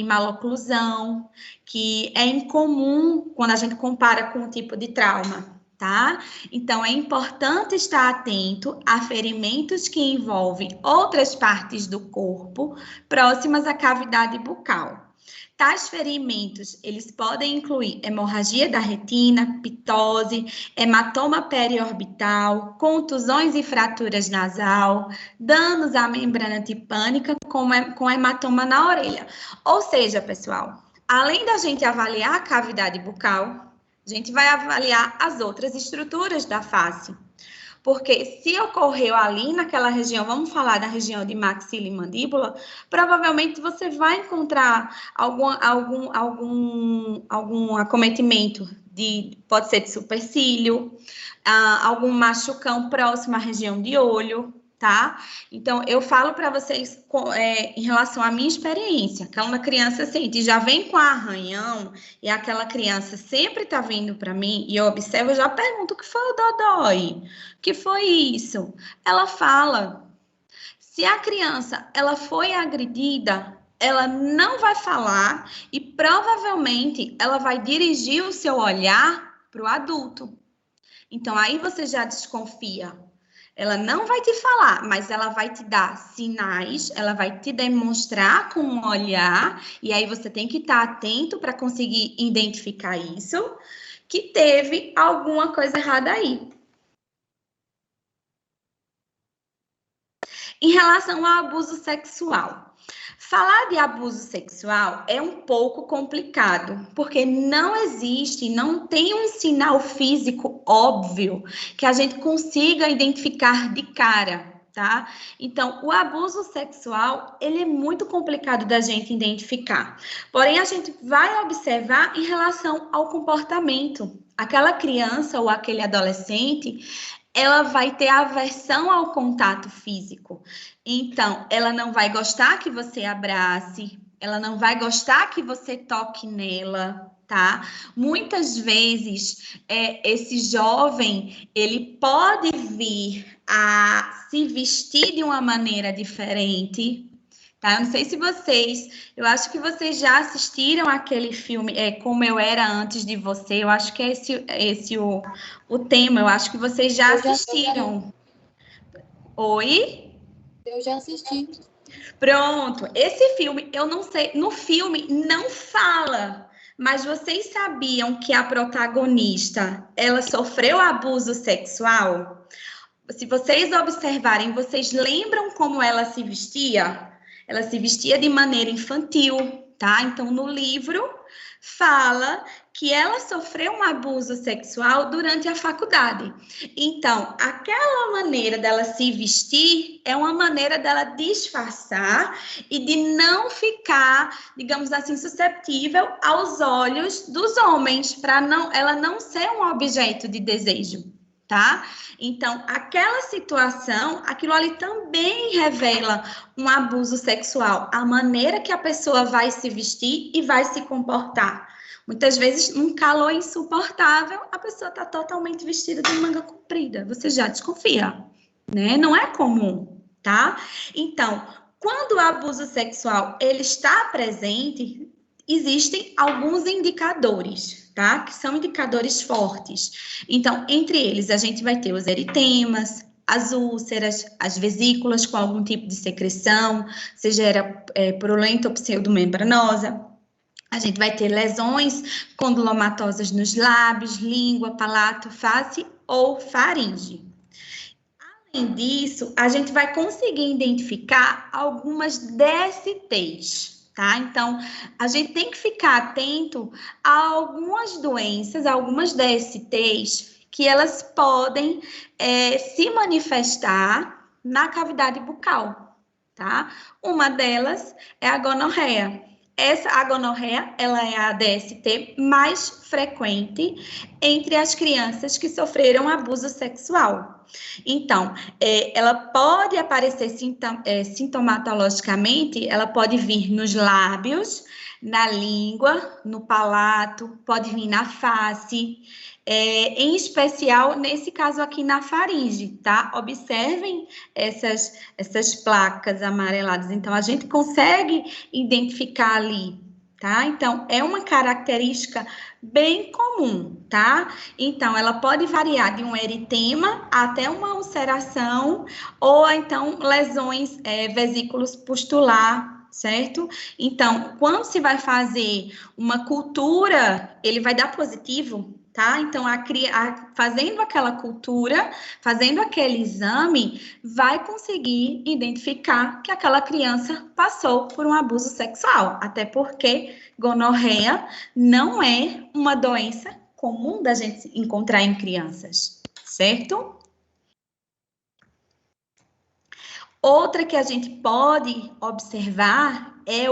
Speaker 5: maloclusão, que é incomum quando a gente compara com o tipo de trauma, tá? Então, é importante estar atento a ferimentos que envolvem outras partes do corpo próximas à cavidade bucal. Tais ferimentos, eles podem incluir hemorragia da retina, pitose, hematoma periorbital, contusões e fraturas nasal, danos à membrana tipânica com hematoma na orelha. Ou seja, pessoal, além da gente avaliar a cavidade bucal, a gente vai avaliar as outras estruturas da face. Porque se ocorreu ali naquela região, vamos falar da região de maxila e mandíbula, provavelmente você vai encontrar algum acometimento pode ser de supercílio, algum machucão próximo à região de olho, tá? Então, eu falo para vocês em relação à minha experiência, que uma criança sente, já vem com arranhão, e aquela criança sempre tá vindo para mim, e eu observo, eu já pergunto, o que foi o dodói? O que foi isso? Ela fala, se a criança, ela foi agredida, ela não vai falar e provavelmente ela vai dirigir o seu olhar para o adulto. Então, aí você já desconfia. Ela não vai te falar, mas ela vai te dar sinais, ela vai te demonstrar com um olhar, e aí você tem que estar atento para conseguir identificar isso, que teve alguma coisa errada aí. Em relação ao abuso sexual. Falar de abuso sexual é um pouco complicado, porque não existe, não tem um sinal físico óbvio que a gente consiga identificar de cara, tá? Então, o abuso sexual, ele é muito complicado da gente identificar. Porém, a gente vai observar em relação ao comportamento. Aquela criança ou aquele adolescente, ela vai ter aversão ao contato físico. Então, ela não vai gostar que você abrace, ela não vai gostar que você toque nela, tá? Muitas vezes, esse jovem, ele pode vir a se vestir de uma maneira diferente, tá? Eu não sei se eu acho que vocês já assistiram aquele filme, Como Eu Era Antes de Você, eu acho que é esse o tema, eu acho que vocês já assistiram. Oi?
Speaker 6: Eu já assisti.
Speaker 5: Pronto, esse filme, eu não sei, no filme não fala, mas vocês sabiam que a protagonista, ela sofreu abuso sexual? Se vocês observarem, vocês lembram como ela se vestia? Ela se vestia de maneira infantil, tá? Então, no livro, fala que ela sofreu um abuso sexual durante a faculdade. Então, aquela maneira dela se vestir é uma maneira dela disfarçar e de não ficar, digamos assim, suscetível aos olhos dos homens, para ela não ser um objeto de desejo, tá? Então, aquela situação, aquilo ali também revela um abuso sexual, a maneira que a pessoa vai se vestir e vai se comportar. Muitas vezes, num calor insuportável, a pessoa está totalmente vestida de manga comprida. Você já desconfia, né? Não é comum, tá? Então, quando o abuso sexual ele está presente, existem alguns indicadores, tá? Que são indicadores fortes. Então, entre eles, a gente vai ter os eritemas, as úlceras, as vesículas com algum tipo de secreção, seja purulenta ou pseudomembranosa. A gente vai ter lesões condylomatosas nos lábios, língua, palato, face ou faringe. Além disso, a gente vai conseguir identificar algumas DSTs, tá? Então, a gente tem que ficar atento a algumas doenças, algumas DSTs, que elas podem se manifestar na cavidade bucal, tá? Uma delas é a gonorreia. A gonorreia, ela é a DST mais frequente entre as crianças que sofreram abuso sexual. Então, ela pode aparecer sintomatologicamente, ela pode vir nos lábios, na língua, no palato, pode vir na face, em especial, nesse caso aqui, na faringe, tá? Observem essas placas amareladas. Então, a gente consegue identificar ali, tá? Então, é uma característica bem comum, tá? Então, ela pode variar de um eritema até uma ulceração, ou então lesões vesículos pustular, certo? Então, quando se vai fazer uma cultura, ele vai dar positivo, tá? Então, fazendo aquela cultura, fazendo aquele exame, vai conseguir identificar que aquela criança passou por um abuso sexual, até porque gonorreia não é uma doença comum da gente encontrar em crianças, certo? Outra que a gente pode observar é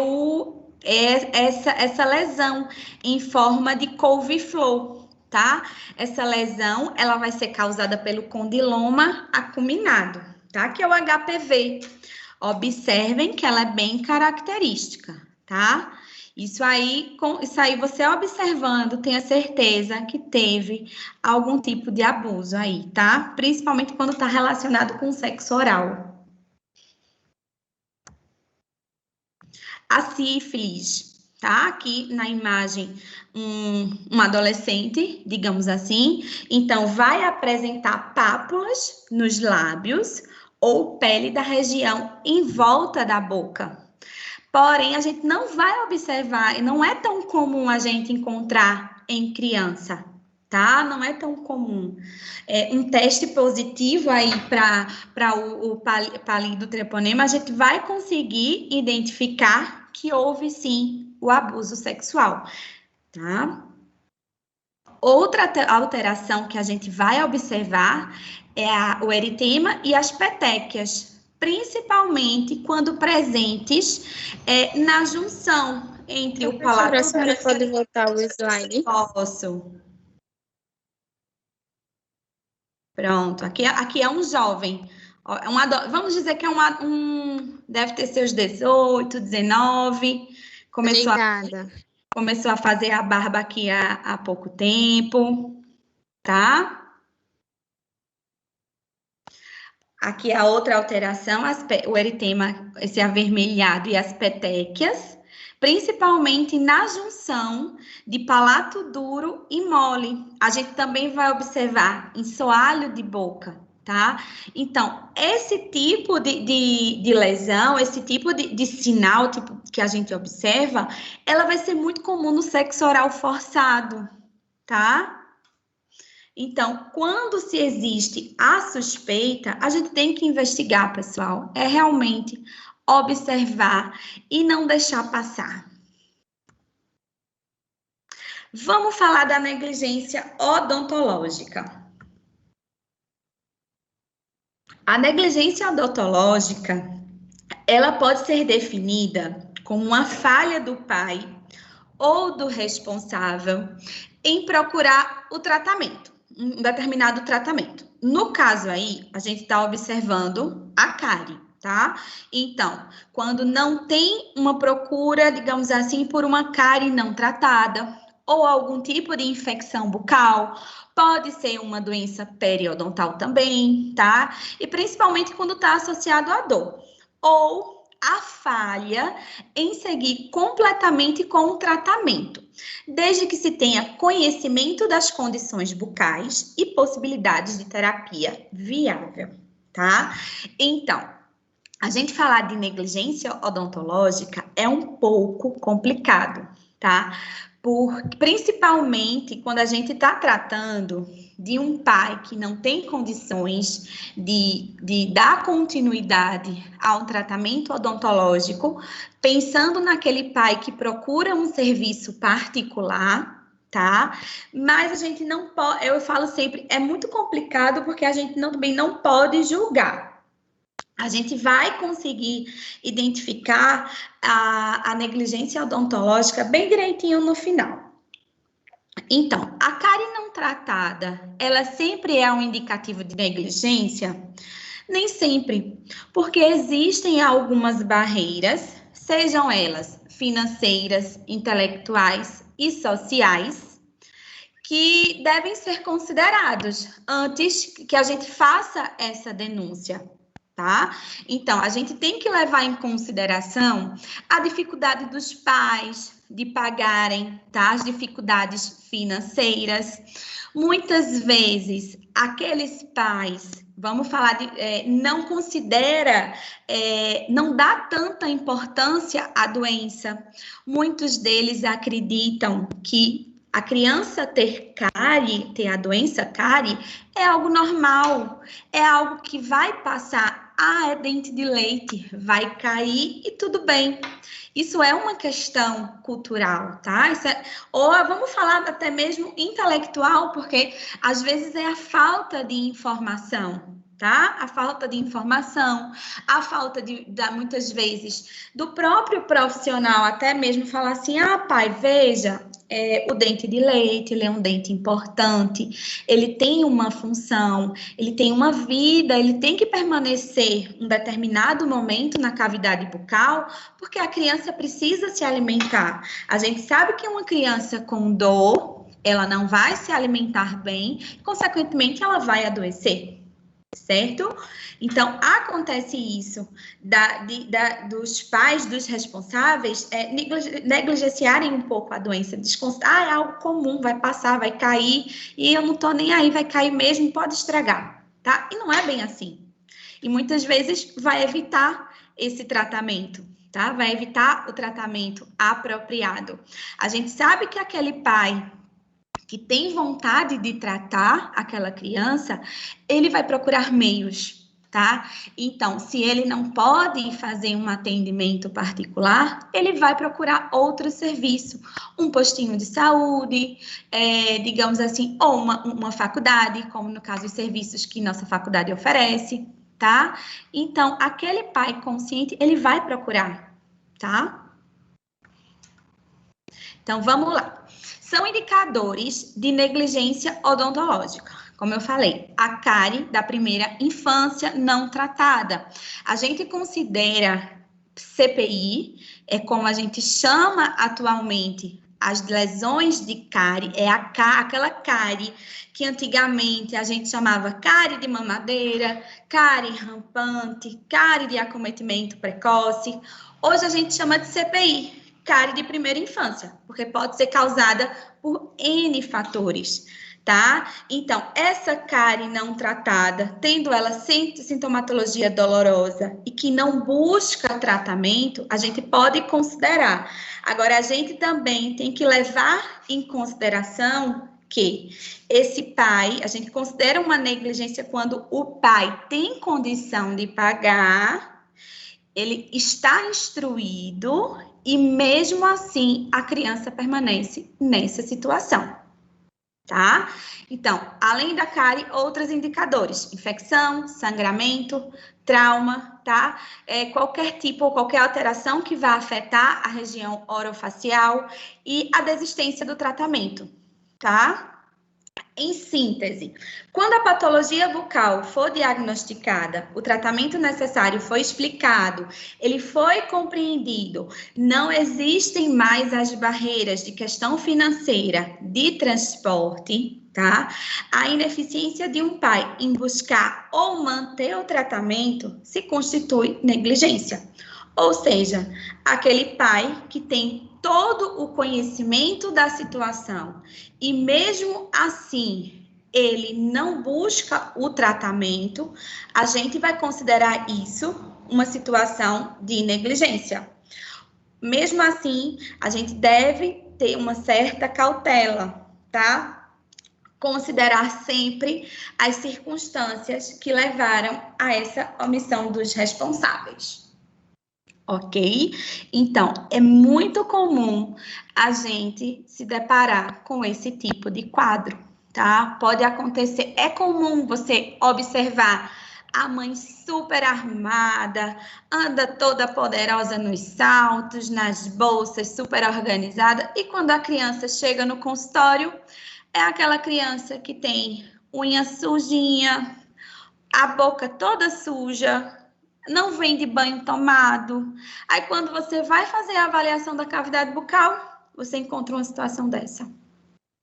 Speaker 5: essa lesão em forma de couve-flor, tá? Essa lesão, ela vai ser causada pelo condiloma acuminado, tá? Que é o HPV. Observem que ela é bem característica, tá? Isso aí você observando, tenha certeza que teve algum tipo de abuso aí, tá? Principalmente quando está relacionado com o sexo oral. A sífilis, tá? Aqui na imagem, um adolescente, digamos assim. Então, vai apresentar pápulas nos lábios ou pele da região em volta da boca. Porém, a gente não vai observar, e não é tão comum a gente encontrar em criança, tá? Não é tão comum. Um teste positivo aí para o palidotreponema, a gente vai conseguir identificar que houve, sim, o abuso sexual, tá? Outra alteração que a gente vai observar é o eritema e as petequias, principalmente quando presentes na junção entre o palato...
Speaker 6: A senhora pode voltar o slide?
Speaker 5: Posso. Pronto, aqui é um jovem. Vamos dizer que é deve ter seus 18, 19. Começou a fazer a barba aqui há pouco tempo, tá? Aqui a outra alteração, o eritema, esse avermelhado e as petequias, principalmente na junção de palato duro e mole. A gente também vai observar em soalho de boca, tá? Então, esse tipo de lesão, esse tipo de sinal que a gente observa, ela vai ser muito comum no sexo oral forçado, tá? Então, quando se existe a suspeita, a gente tem que investigar, pessoal. É realmente observar e não deixar passar. Vamos falar da negligência odontológica. A negligência odontológica, ela pode ser definida como uma falha do pai ou do responsável em procurar o tratamento. Um determinado tratamento. No caso aí, a gente está observando a cárie, tá? Então, quando não tem uma procura, digamos assim, por uma cárie não tratada, ou algum tipo de infecção bucal, pode ser uma doença periodontal também, tá? E principalmente quando está associado à dor. Ou a falha em seguir completamente com o tratamento, desde que se tenha conhecimento das condições bucais e possibilidades de terapia viável, tá? Então, a gente falar de negligência odontológica é um pouco complicado, tá? Principalmente quando a gente está tratando de um pai que não tem condições de dar continuidade ao tratamento odontológico, pensando naquele pai que procura um serviço particular, tá? Mas a gente não pode, eu falo sempre, é muito complicado porque a gente também não pode julgar. A gente vai conseguir identificar a negligência odontológica bem direitinho no final. Então, a cárie não tratada, ela sempre é um indicativo de negligência? Nem sempre, porque existem algumas barreiras, sejam elas financeiras, intelectuais e sociais, que devem ser considerados antes que a gente faça essa denúncia. Tá? Então, a gente tem que levar em consideração a dificuldade dos pais de pagarem, tá? As dificuldades financeiras. Muitas vezes, aqueles pais, vamos falar não considera, não dá tanta importância à doença. Muitos deles acreditam que a criança ter cárie, ter a doença cárie, é algo normal, é algo que vai passar. É dente de leite, vai cair e tudo bem. Isso é uma questão cultural, tá? Ou vamos falar até mesmo intelectual, porque às vezes é a falta de informação, tá? A falta de informação, a falta muitas vezes, do próprio profissional até mesmo falar assim, pai, veja, o dente de leite, ele é um dente importante, ele tem uma função, ele tem uma vida, ele tem que permanecer um determinado momento na cavidade bucal, porque a criança precisa se alimentar. A gente sabe que uma criança com dor, ela não vai se alimentar bem, consequentemente, ela vai adoecer. certo? Então, acontece isso dos pais, dos responsáveis, negligenciarem um pouco a doença, desconsiderar, é algo comum, vai passar, vai cair, e eu não tô nem aí, vai cair mesmo, pode estragar, tá? E não é bem assim. E muitas vezes vai evitar esse tratamento, tá? Vai evitar o tratamento apropriado. A gente sabe que aquele pai que tem vontade de tratar aquela criança, ele vai procurar meios, tá? Então, se ele não pode fazer um atendimento particular, ele vai procurar outro serviço, um postinho de saúde, digamos assim, ou uma faculdade, como no caso os serviços que nossa faculdade oferece, tá? Então, aquele pai consciente, ele vai procurar, tá? Então, vamos lá. São indicadores de negligência odontológica. Como eu falei, a cárie da primeira infância não tratada. A gente considera CPI, é como a gente chama atualmente as lesões de cárie, é aquela cárie que antigamente a gente chamava cárie de mamadeira, cárie rampante, cárie de acometimento precoce. Hoje a gente chama de CPI, cárie de primeira infância, porque pode ser causada por N fatores, tá? Então, essa cárie não tratada, tendo ela sintomatologia dolorosa e que não busca tratamento, a gente pode considerar. Agora, a gente também tem que levar em consideração que esse pai, a gente considera uma negligência quando o pai tem condição de pagar, ele está instruído e mesmo assim a criança permanece nessa situação, tá? Então, além da cárie, outros indicadores: infecção, sangramento, trauma, tá? Qualquer tipo ou qualquer alteração que vá afetar a região orofacial e a desistência do tratamento, tá? Em síntese, quando a patologia bucal for diagnosticada, o tratamento necessário foi explicado, ele foi compreendido, não existem mais as barreiras de questão financeira, de transporte, tá? A ineficiência de um pai em buscar ou manter o tratamento se constitui negligência. Ou seja, aquele pai que tem todo o conhecimento da situação e mesmo assim ele não busca o tratamento, a gente vai considerar isso uma situação de negligência. Mesmo assim, a gente deve ter uma certa cautela, tá? Considerar sempre as circunstâncias que levaram a essa omissão dos responsáveis. Ok? Então, é muito comum a gente se deparar com esse tipo de quadro, tá? Pode acontecer, é comum você observar a mãe super arrumada, anda toda poderosa nos saltos, nas bolsas, super organizada, e quando a criança chega no consultório, é aquela criança que tem unha sujinha, a boca toda suja, não vem de banho tomado. Aí, quando você vai fazer a avaliação da cavidade bucal, você encontra uma situação dessa,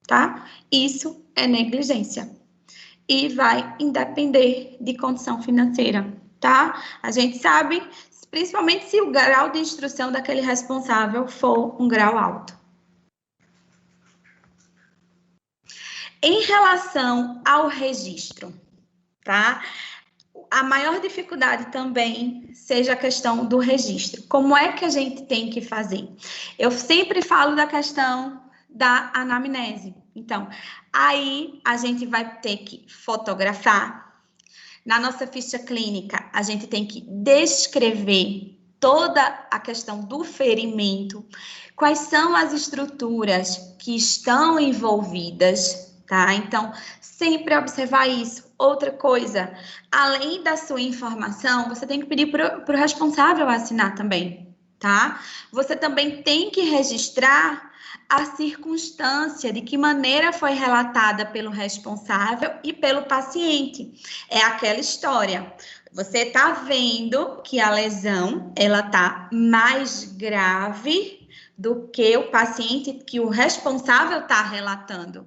Speaker 5: tá? Isso é negligência. E vai independer de condição financeira, tá? A gente sabe, principalmente se o grau de instrução daquele responsável for um grau alto. Em relação ao registro, tá? A maior dificuldade também seja a questão do registro. Como é que a gente tem que fazer? Eu sempre falo da questão da anamnese. Então, aí a gente vai ter que fotografar. Na nossa ficha clínica, a gente tem que descrever toda a questão do ferimento, quais são as estruturas que estão envolvidas, tá? Então, sempre observar isso. Outra coisa, além da sua informação, você tem que pedir para o responsável assinar também, tá? Você também tem que registrar a circunstância, de que maneira foi relatada pelo responsável e pelo paciente. É aquela história. Você está vendo que a lesão, ela está mais grave do que o paciente, que o responsável está relatando.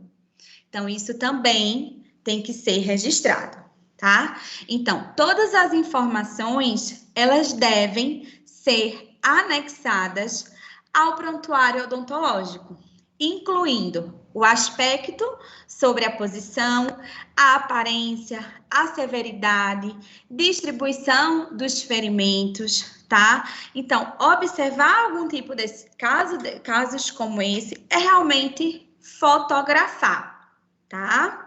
Speaker 5: Então, isso também tem que ser registrado, tá? Então, todas as informações, elas devem ser anexadas ao prontuário odontológico, incluindo o aspecto sobre a posição, a aparência, a severidade, distribuição dos ferimentos, tá? Então, observar algum tipo desse casos como esse é realmente fotografar, tá?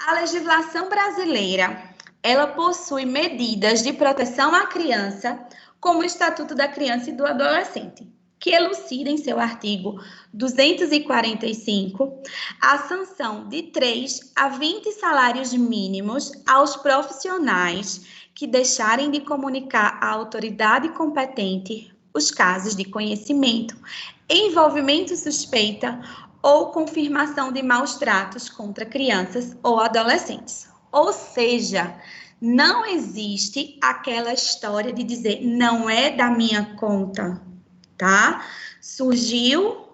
Speaker 5: A legislação brasileira, ela possui medidas de proteção à criança, como o Estatuto da Criança e do Adolescente, que elucida em seu artigo 245 a sanção de 3 a 20 salários mínimos aos profissionais que deixarem de comunicar à autoridade competente os casos de conhecimento, envolvimento suspeita ou confirmação de maus tratos contra crianças ou adolescentes. Ou seja, não existe aquela história de dizer não é da minha conta, tá? Surgiu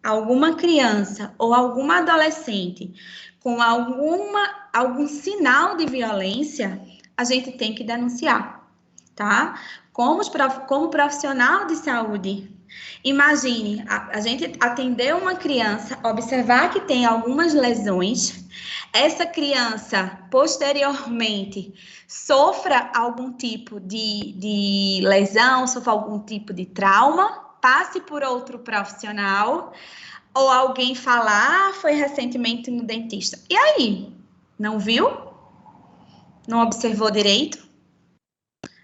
Speaker 5: alguma criança ou alguma adolescente com algum sinal de violência, a gente tem que denunciar, tá? Como profissional de saúde, imagine, a gente atender uma criança, observar que tem algumas lesões, essa criança, posteriormente, sofra algum tipo de lesão, sofra algum tipo de trauma, passe por outro profissional, ou alguém falar, foi recentemente no dentista. E aí? Não viu? Não observou direito?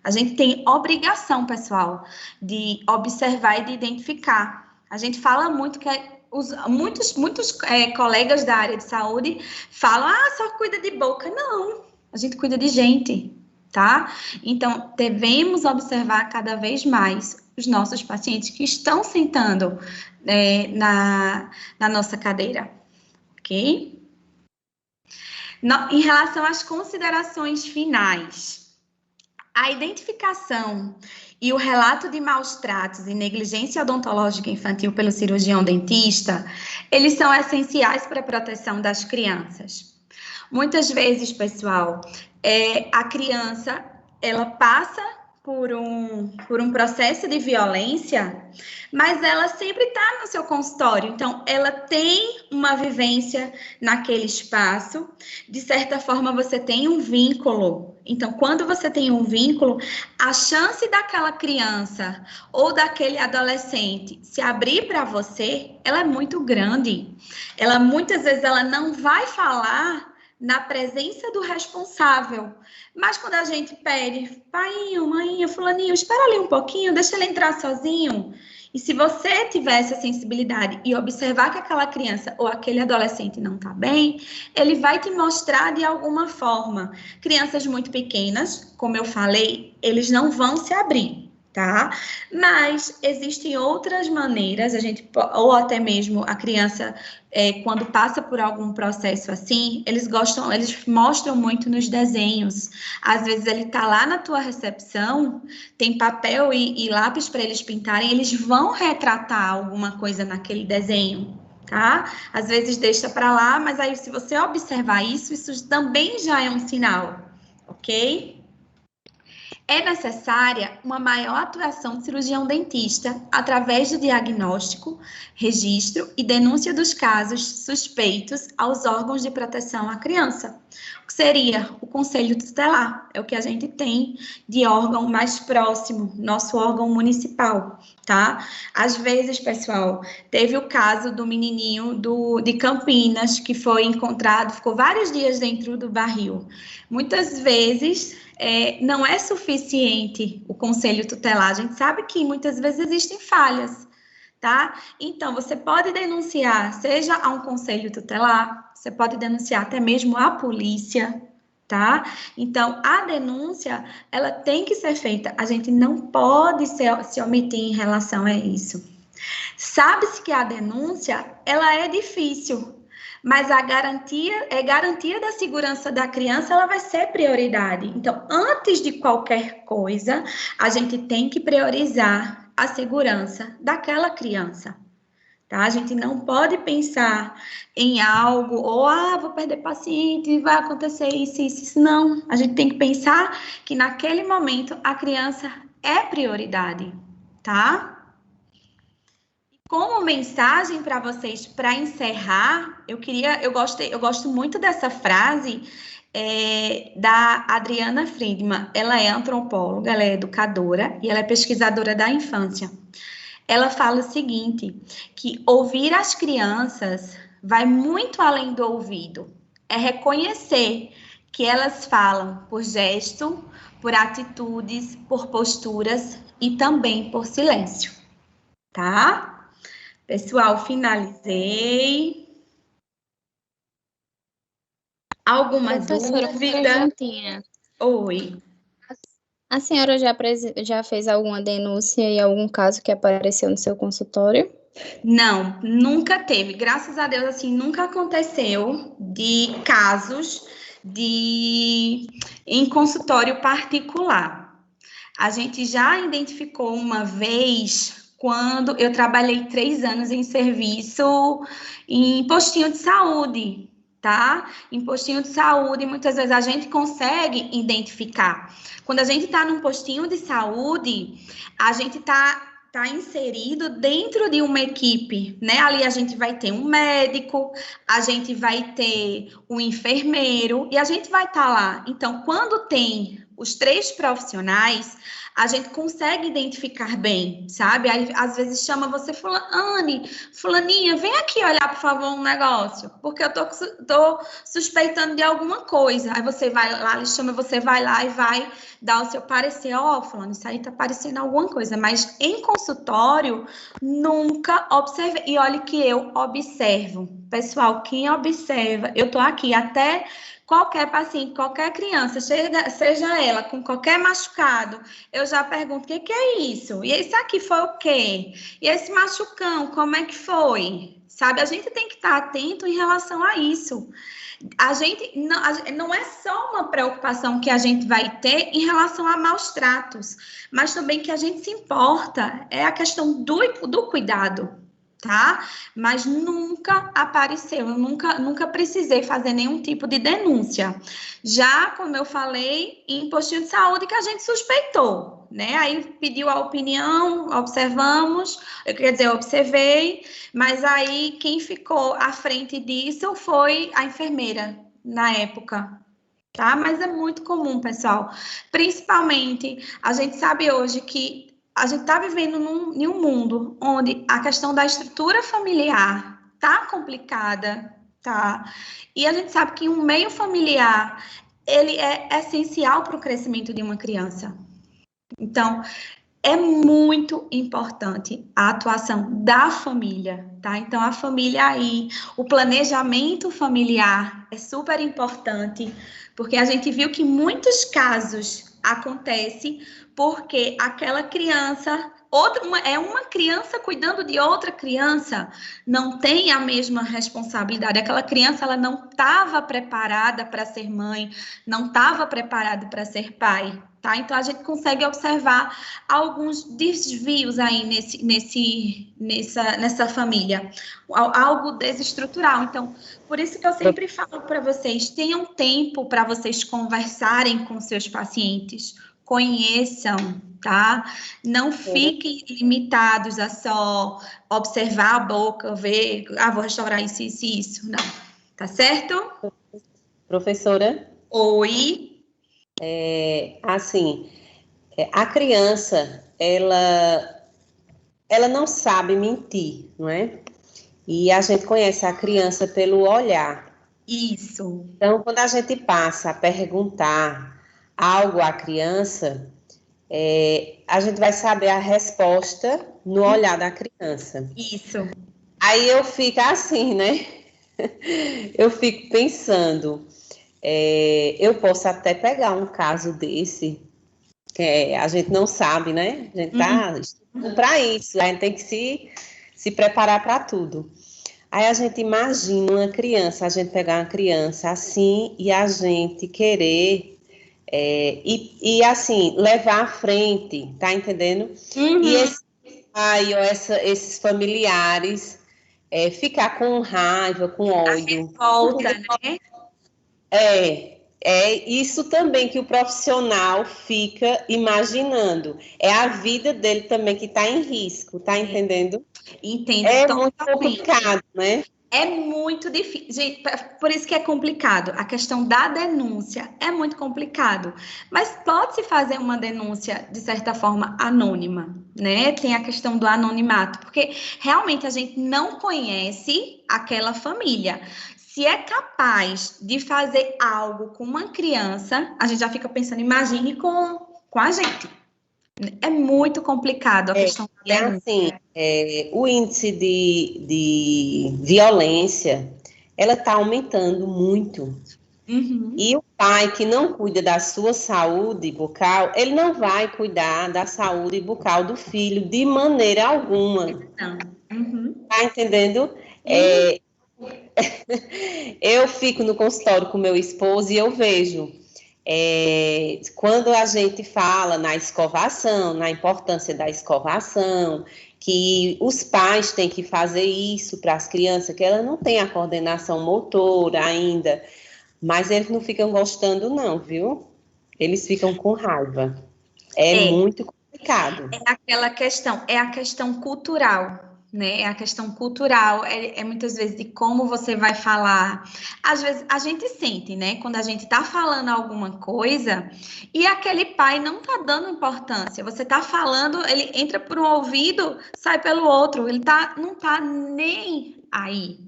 Speaker 5: A gente tem obrigação, pessoal, de observar e de identificar. A gente fala muito que muitos colegas da área de saúde falam, só cuida de boca. Não, a gente cuida de gente, tá? Então, devemos observar cada vez mais os nossos pacientes que estão sentando na nossa cadeira, ok? Em relação às considerações finais, a identificação e o relato de maus tratos e negligência odontológica infantil pelo cirurgião dentista, eles são essenciais para a proteção das crianças. Muitas vezes, pessoal, a criança, ela passa por um processo de violência, mas ela sempre está no seu consultório, então ela tem uma vivência naquele espaço, de certa forma você tem um vínculo. Então, quando você tem um vínculo, a chance daquela criança ou daquele adolescente se abrir para você, ela é muito grande. Muitas vezes ela não vai falar na presença do responsável, mas quando a gente pede, paiinho, mãinha, fulaninho, espera ali um pouquinho, deixa ele entrar sozinho. E se você tiver essa sensibilidade e observar que aquela criança ou aquele adolescente não está bem, ele vai te mostrar de alguma forma. Crianças muito pequenas, como eu falei, eles não vão se abrir, tá? Mas existem outras maneiras, ou até mesmo a criança, quando passa por algum processo assim, eles mostram muito nos desenhos. Às vezes ele tá lá na tua recepção, tem papel e lápis para eles pintarem, eles vão retratar alguma coisa naquele desenho, tá? Às vezes deixa para lá, mas aí se você observar isso também já é um sinal, ok? É necessária uma maior atuação do cirurgião dentista através do diagnóstico, registro e denúncia dos casos suspeitos aos órgãos de proteção à criança, que seria o Conselho Tutelar, é o que a gente tem de órgão mais próximo, nosso órgão municipal, tá? Às vezes, pessoal, teve o caso do menininho de Campinas, que foi encontrado, ficou vários dias dentro do barril. Muitas vezes não é suficiente o conselho tutelar, a gente sabe que muitas vezes existem falhas, tá? Então, você pode denunciar, seja a um conselho tutelar, você pode denunciar até mesmo à polícia, tá? Então, a denúncia, ela tem que ser feita, a gente não pode se omitir em relação a isso. Sabe-se que a denúncia, ela é difícil, mas a garantia da segurança da criança, ela vai ser prioridade. Então, antes de qualquer coisa, a gente tem que priorizar a segurança daquela criança, tá? A gente não pode pensar em algo, ou, vou perder paciente, vai acontecer isso. Não, a gente tem que pensar que naquele momento a criança é prioridade, tá? Como mensagem para vocês, para encerrar, eu gosto muito dessa frase da Adriana Friedman. Ela é antropóloga, ela é educadora e ela é pesquisadora da infância. Ela fala o seguinte, que ouvir as crianças vai muito além do ouvido. É reconhecer que elas falam por gesto, por atitudes, por posturas e também por silêncio, tá? Pessoal, finalizei. Alguma
Speaker 6: Professora, uma
Speaker 5: dúvida?
Speaker 6: perguntinha.
Speaker 5: Oi.
Speaker 6: A senhora já fez alguma denúncia em algum caso que apareceu no seu consultório?
Speaker 5: Não, nunca teve. Graças a Deus, assim, nunca aconteceu de casos em consultório particular. A gente já identificou uma vez quando eu trabalhei 3 anos em serviço em postinho de saúde, tá? Em postinho de saúde, muitas vezes a gente consegue identificar. Quando a gente está num postinho de saúde, a gente tá inserido dentro de uma equipe, né? Ali a gente vai ter um médico, a gente vai ter um enfermeiro e a gente vai estar lá. Então, quando tem os 3 profissionais, a gente consegue identificar bem, sabe? Aí, às vezes chama você, fulaninha, vem aqui olhar, por favor, um negócio, porque eu tô suspeitando de alguma coisa. Aí você vai lá, ele chama, você vai lá e vai dar o seu parecer. Fulano, isso aí tá parecendo alguma coisa. Mas em consultório, nunca observei. E olha que eu observo. Pessoal, quem observa, eu tô aqui até... Qualquer paciente, qualquer criança, seja ela com qualquer machucado, eu já pergunto, o que é isso? E esse aqui foi o quê? E esse machucão, como é que foi? Sabe, a gente tem que estar atento em relação a isso. A gente, não é só uma preocupação que a gente vai ter em relação a maus tratos, mas também que a gente se importa, é a questão do cuidado. Tá? Mas nunca apareceu, eu nunca precisei fazer nenhum tipo de denúncia. Já, como eu falei, em postinho de saúde que a gente suspeitou, né? Aí pediu a opinião, observamos, eu observei, mas aí quem ficou à frente disso foi a enfermeira na época. Tá? Mas é muito comum, pessoal. Principalmente, a gente sabe hoje que a gente está vivendo em um mundo onde a questão da estrutura familiar tá complicada, tá? E a gente sabe que um meio familiar, ele é essencial para o crescimento de uma criança. Então, é muito importante a atuação da família, tá? Então, a família aí, o planejamento familiar é super importante, porque a gente viu que muitos casos acontecem porque aquela criança, uma criança cuidando de outra criança, não tem a mesma responsabilidade. Aquela criança, ela não estava preparada para ser mãe, não estava preparada para ser pai, tá? Então, a gente consegue observar alguns desvios aí nessa família, algo desestrutural. Então, por isso que eu sempre falo para vocês, tenham tempo para vocês conversarem com seus pacientes, conheçam, tá? Não fiquem limitados a só observar a boca, ver, vou restaurar isso. Não, tá certo?
Speaker 3: Professora?
Speaker 5: Oi?
Speaker 3: A criança, ela não sabe mentir, não é? E a gente conhece a criança pelo olhar.
Speaker 5: Isso.
Speaker 3: Então, quando a gente passa a perguntar algo à criança, a gente vai saber a resposta no olhar da criança.
Speaker 5: Isso.
Speaker 3: Aí eu fico assim, né? Eu fico pensando, eu posso até pegar um caso desse, que a gente não sabe, né? A gente está estudando para isso, a gente tem que se preparar para tudo. Aí a gente imagina uma criança, a gente pegar uma criança assim e a gente querer e assim, levar à frente, tá entendendo? E esse pai ou esses familiares ficar com raiva, com
Speaker 5: A
Speaker 3: ódio.
Speaker 5: revolta, né?
Speaker 3: É isso também que o profissional fica imaginando. É a vida dele também que está em risco, tá entendendo?
Speaker 5: Entendo
Speaker 3: É muito
Speaker 5: totalmente.
Speaker 3: complicado, né?
Speaker 5: É muito difícil, gente, por isso que é complicado. A questão da denúncia é muito complicado, mas pode-se fazer uma denúncia, de certa forma, anônima, né? Tem a questão do anonimato, porque realmente a gente não conhece aquela família. Se é capaz de fazer algo com uma criança, a gente já fica pensando, imagine com a gente. É muito complicado a questão da denúncia.
Speaker 3: Assim, o índice de violência, ela está aumentando muito.
Speaker 5: Uhum.
Speaker 3: E o pai que não cuida da sua saúde bucal, ele não vai cuidar da saúde bucal do filho de maneira alguma.
Speaker 5: Não. Uhum.
Speaker 3: Tá entendendo? Eu fico no consultório com meu esposo e eu vejo quando a gente fala na escovação, na importância da escovação, que os pais têm que fazer isso para as crianças, que elas não têm a coordenação motora ainda, mas eles não ficam gostando não, viu? Eles ficam com raiva. É muito complicado.
Speaker 5: É a questão cultural, né? É a questão cultural, muitas vezes de como você vai falar. Às vezes a gente sente, né? Quando a gente tá falando alguma coisa e aquele pai não tá dando importância. Você tá falando, ele entra por um ouvido, sai pelo outro. Ele não tá nem aí,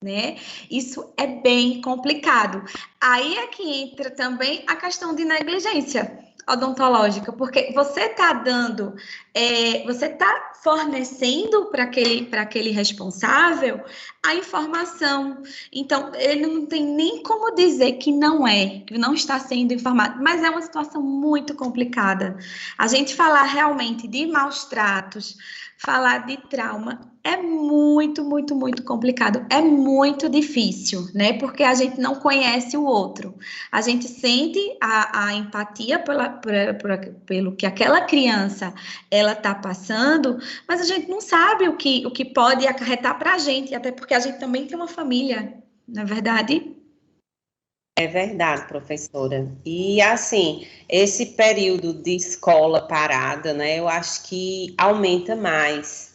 Speaker 5: né? Isso é bem complicado. Aí é que entra também a questão de negligência odontológica, porque você está dando, você está fornecendo para aquele responsável a informação. Então, ele não tem nem como dizer que não está sendo informado, mas é uma situação muito complicada. A gente falar realmente de maus tratos, falar de trauma, é muito, muito, muito complicado. É muito difícil, né? Porque a gente não conhece o outro. A gente sente a empatia pelo que aquela criança ela está passando, mas a gente não sabe o que pode acarretar para a gente, até porque a gente também tem uma família, não é verdade?
Speaker 3: É verdade, professora. E assim, esse período de escola parada, né, eu acho que aumenta mais.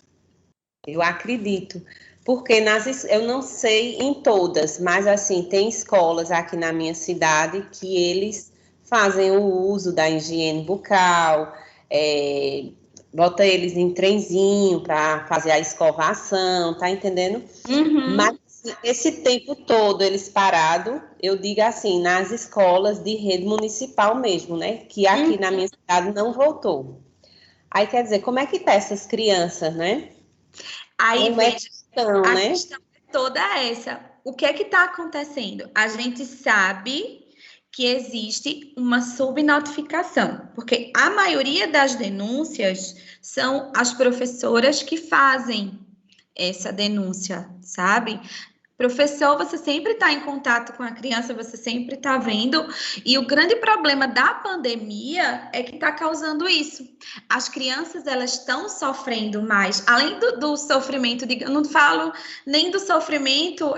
Speaker 3: Eu acredito. Porque eu não sei em todas, mas assim, tem escolas aqui na minha cidade que eles fazem o uso da higiene bucal, bota eles em trenzinho para fazer a escovação, tá entendendo?
Speaker 5: Uhum.
Speaker 3: Mas esse tempo todo eles parados, eu digo assim, nas escolas de rede municipal mesmo, né? Que aqui na minha cidade não voltou. Aí quer dizer, como é que tá essas crianças, né?
Speaker 5: Aí
Speaker 3: Como é
Speaker 5: veja,
Speaker 3: que estão,
Speaker 5: a
Speaker 3: né?
Speaker 5: questão é toda essa. O que é que está acontecendo? A gente sabe que existe uma subnotificação, porque a maioria das denúncias são as professoras que fazem essa denúncia, sabe? Professor, você sempre está em contato com a criança, você sempre está vendo, e o grande problema da pandemia é que está causando isso. As crianças, elas estão sofrendo mais, além do sofrimento, eu não falo nem do sofrimento,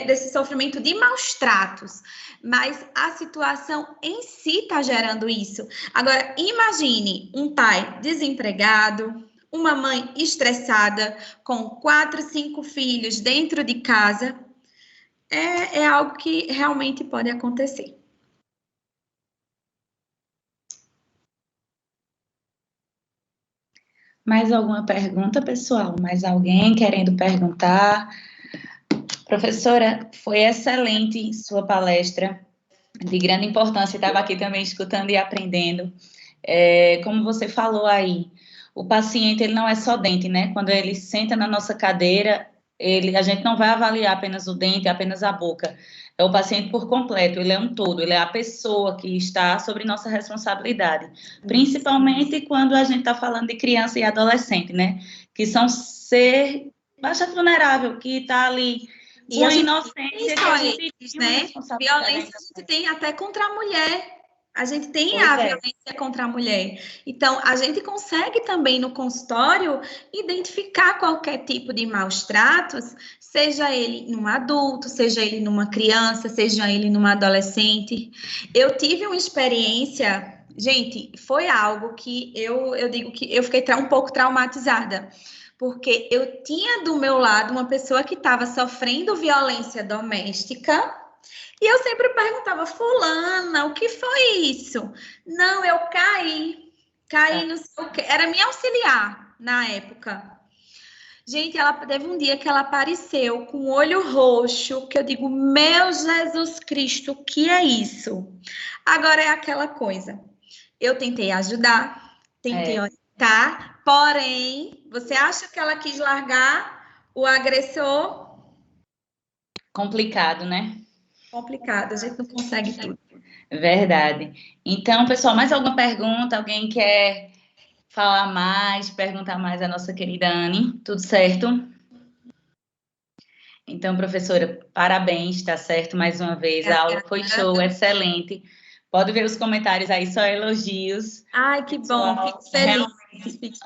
Speaker 5: desse sofrimento de maus tratos, mas a situação em si está gerando isso. Agora, imagine um pai desempregado, uma mãe estressada, com 4, 5 filhos dentro de casa, é algo que realmente pode acontecer.
Speaker 4: Mais alguma pergunta, pessoal? Mais alguém querendo perguntar? Professora, foi excelente sua palestra, de grande importância, estava aqui também escutando e aprendendo. Como você falou aí, o paciente, ele não é só dente, né? Quando ele senta na nossa cadeira, a gente não vai avaliar apenas o dente, apenas a boca. É o paciente por completo, ele é um todo, ele é a pessoa que está sobre nossa responsabilidade. Principalmente quando a gente está falando de criança e adolescente, né? Que são ser bastante vulnerável, que está ali com a inocência que a gente tem,
Speaker 5: né? Violência a gente tem até contra a mulher. A gente tem
Speaker 4: Pois
Speaker 5: a
Speaker 4: é.
Speaker 5: violência contra a mulher. Então, a gente consegue também no consultório identificar qualquer tipo de maus tratos, seja ele num adulto, seja ele numa criança, seja ele numa adolescente. Eu tive uma experiência, gente, foi algo que eu digo que eu fiquei um pouco traumatizada. Porque eu tinha do meu lado uma pessoa que estava sofrendo violência doméstica e eu sempre perguntava, fulana, o que foi isso? Não, eu caí no sei o quê. Era minha auxiliar na época. Gente, ela teve um dia que ela apareceu com o olho roxo, que eu digo, meu Jesus Cristo, o que é isso? Agora é aquela coisa. Eu tentei ajudar, tentei orientar, porém, você acha que ela quis largar o agressor?
Speaker 4: Complicado, né?
Speaker 5: Complicado, a gente não consegue tudo.
Speaker 4: Verdade. Então, pessoal, mais alguma pergunta? Alguém quer falar mais, perguntar mais à nossa querida Anne? Tudo certo? Então, professora, parabéns, tá certo? Mais uma vez, a aula foi show, excelente. Pode ver os comentários aí, só elogios.
Speaker 5: Ai, que bom,
Speaker 4: Pessoal,
Speaker 5: fico feliz.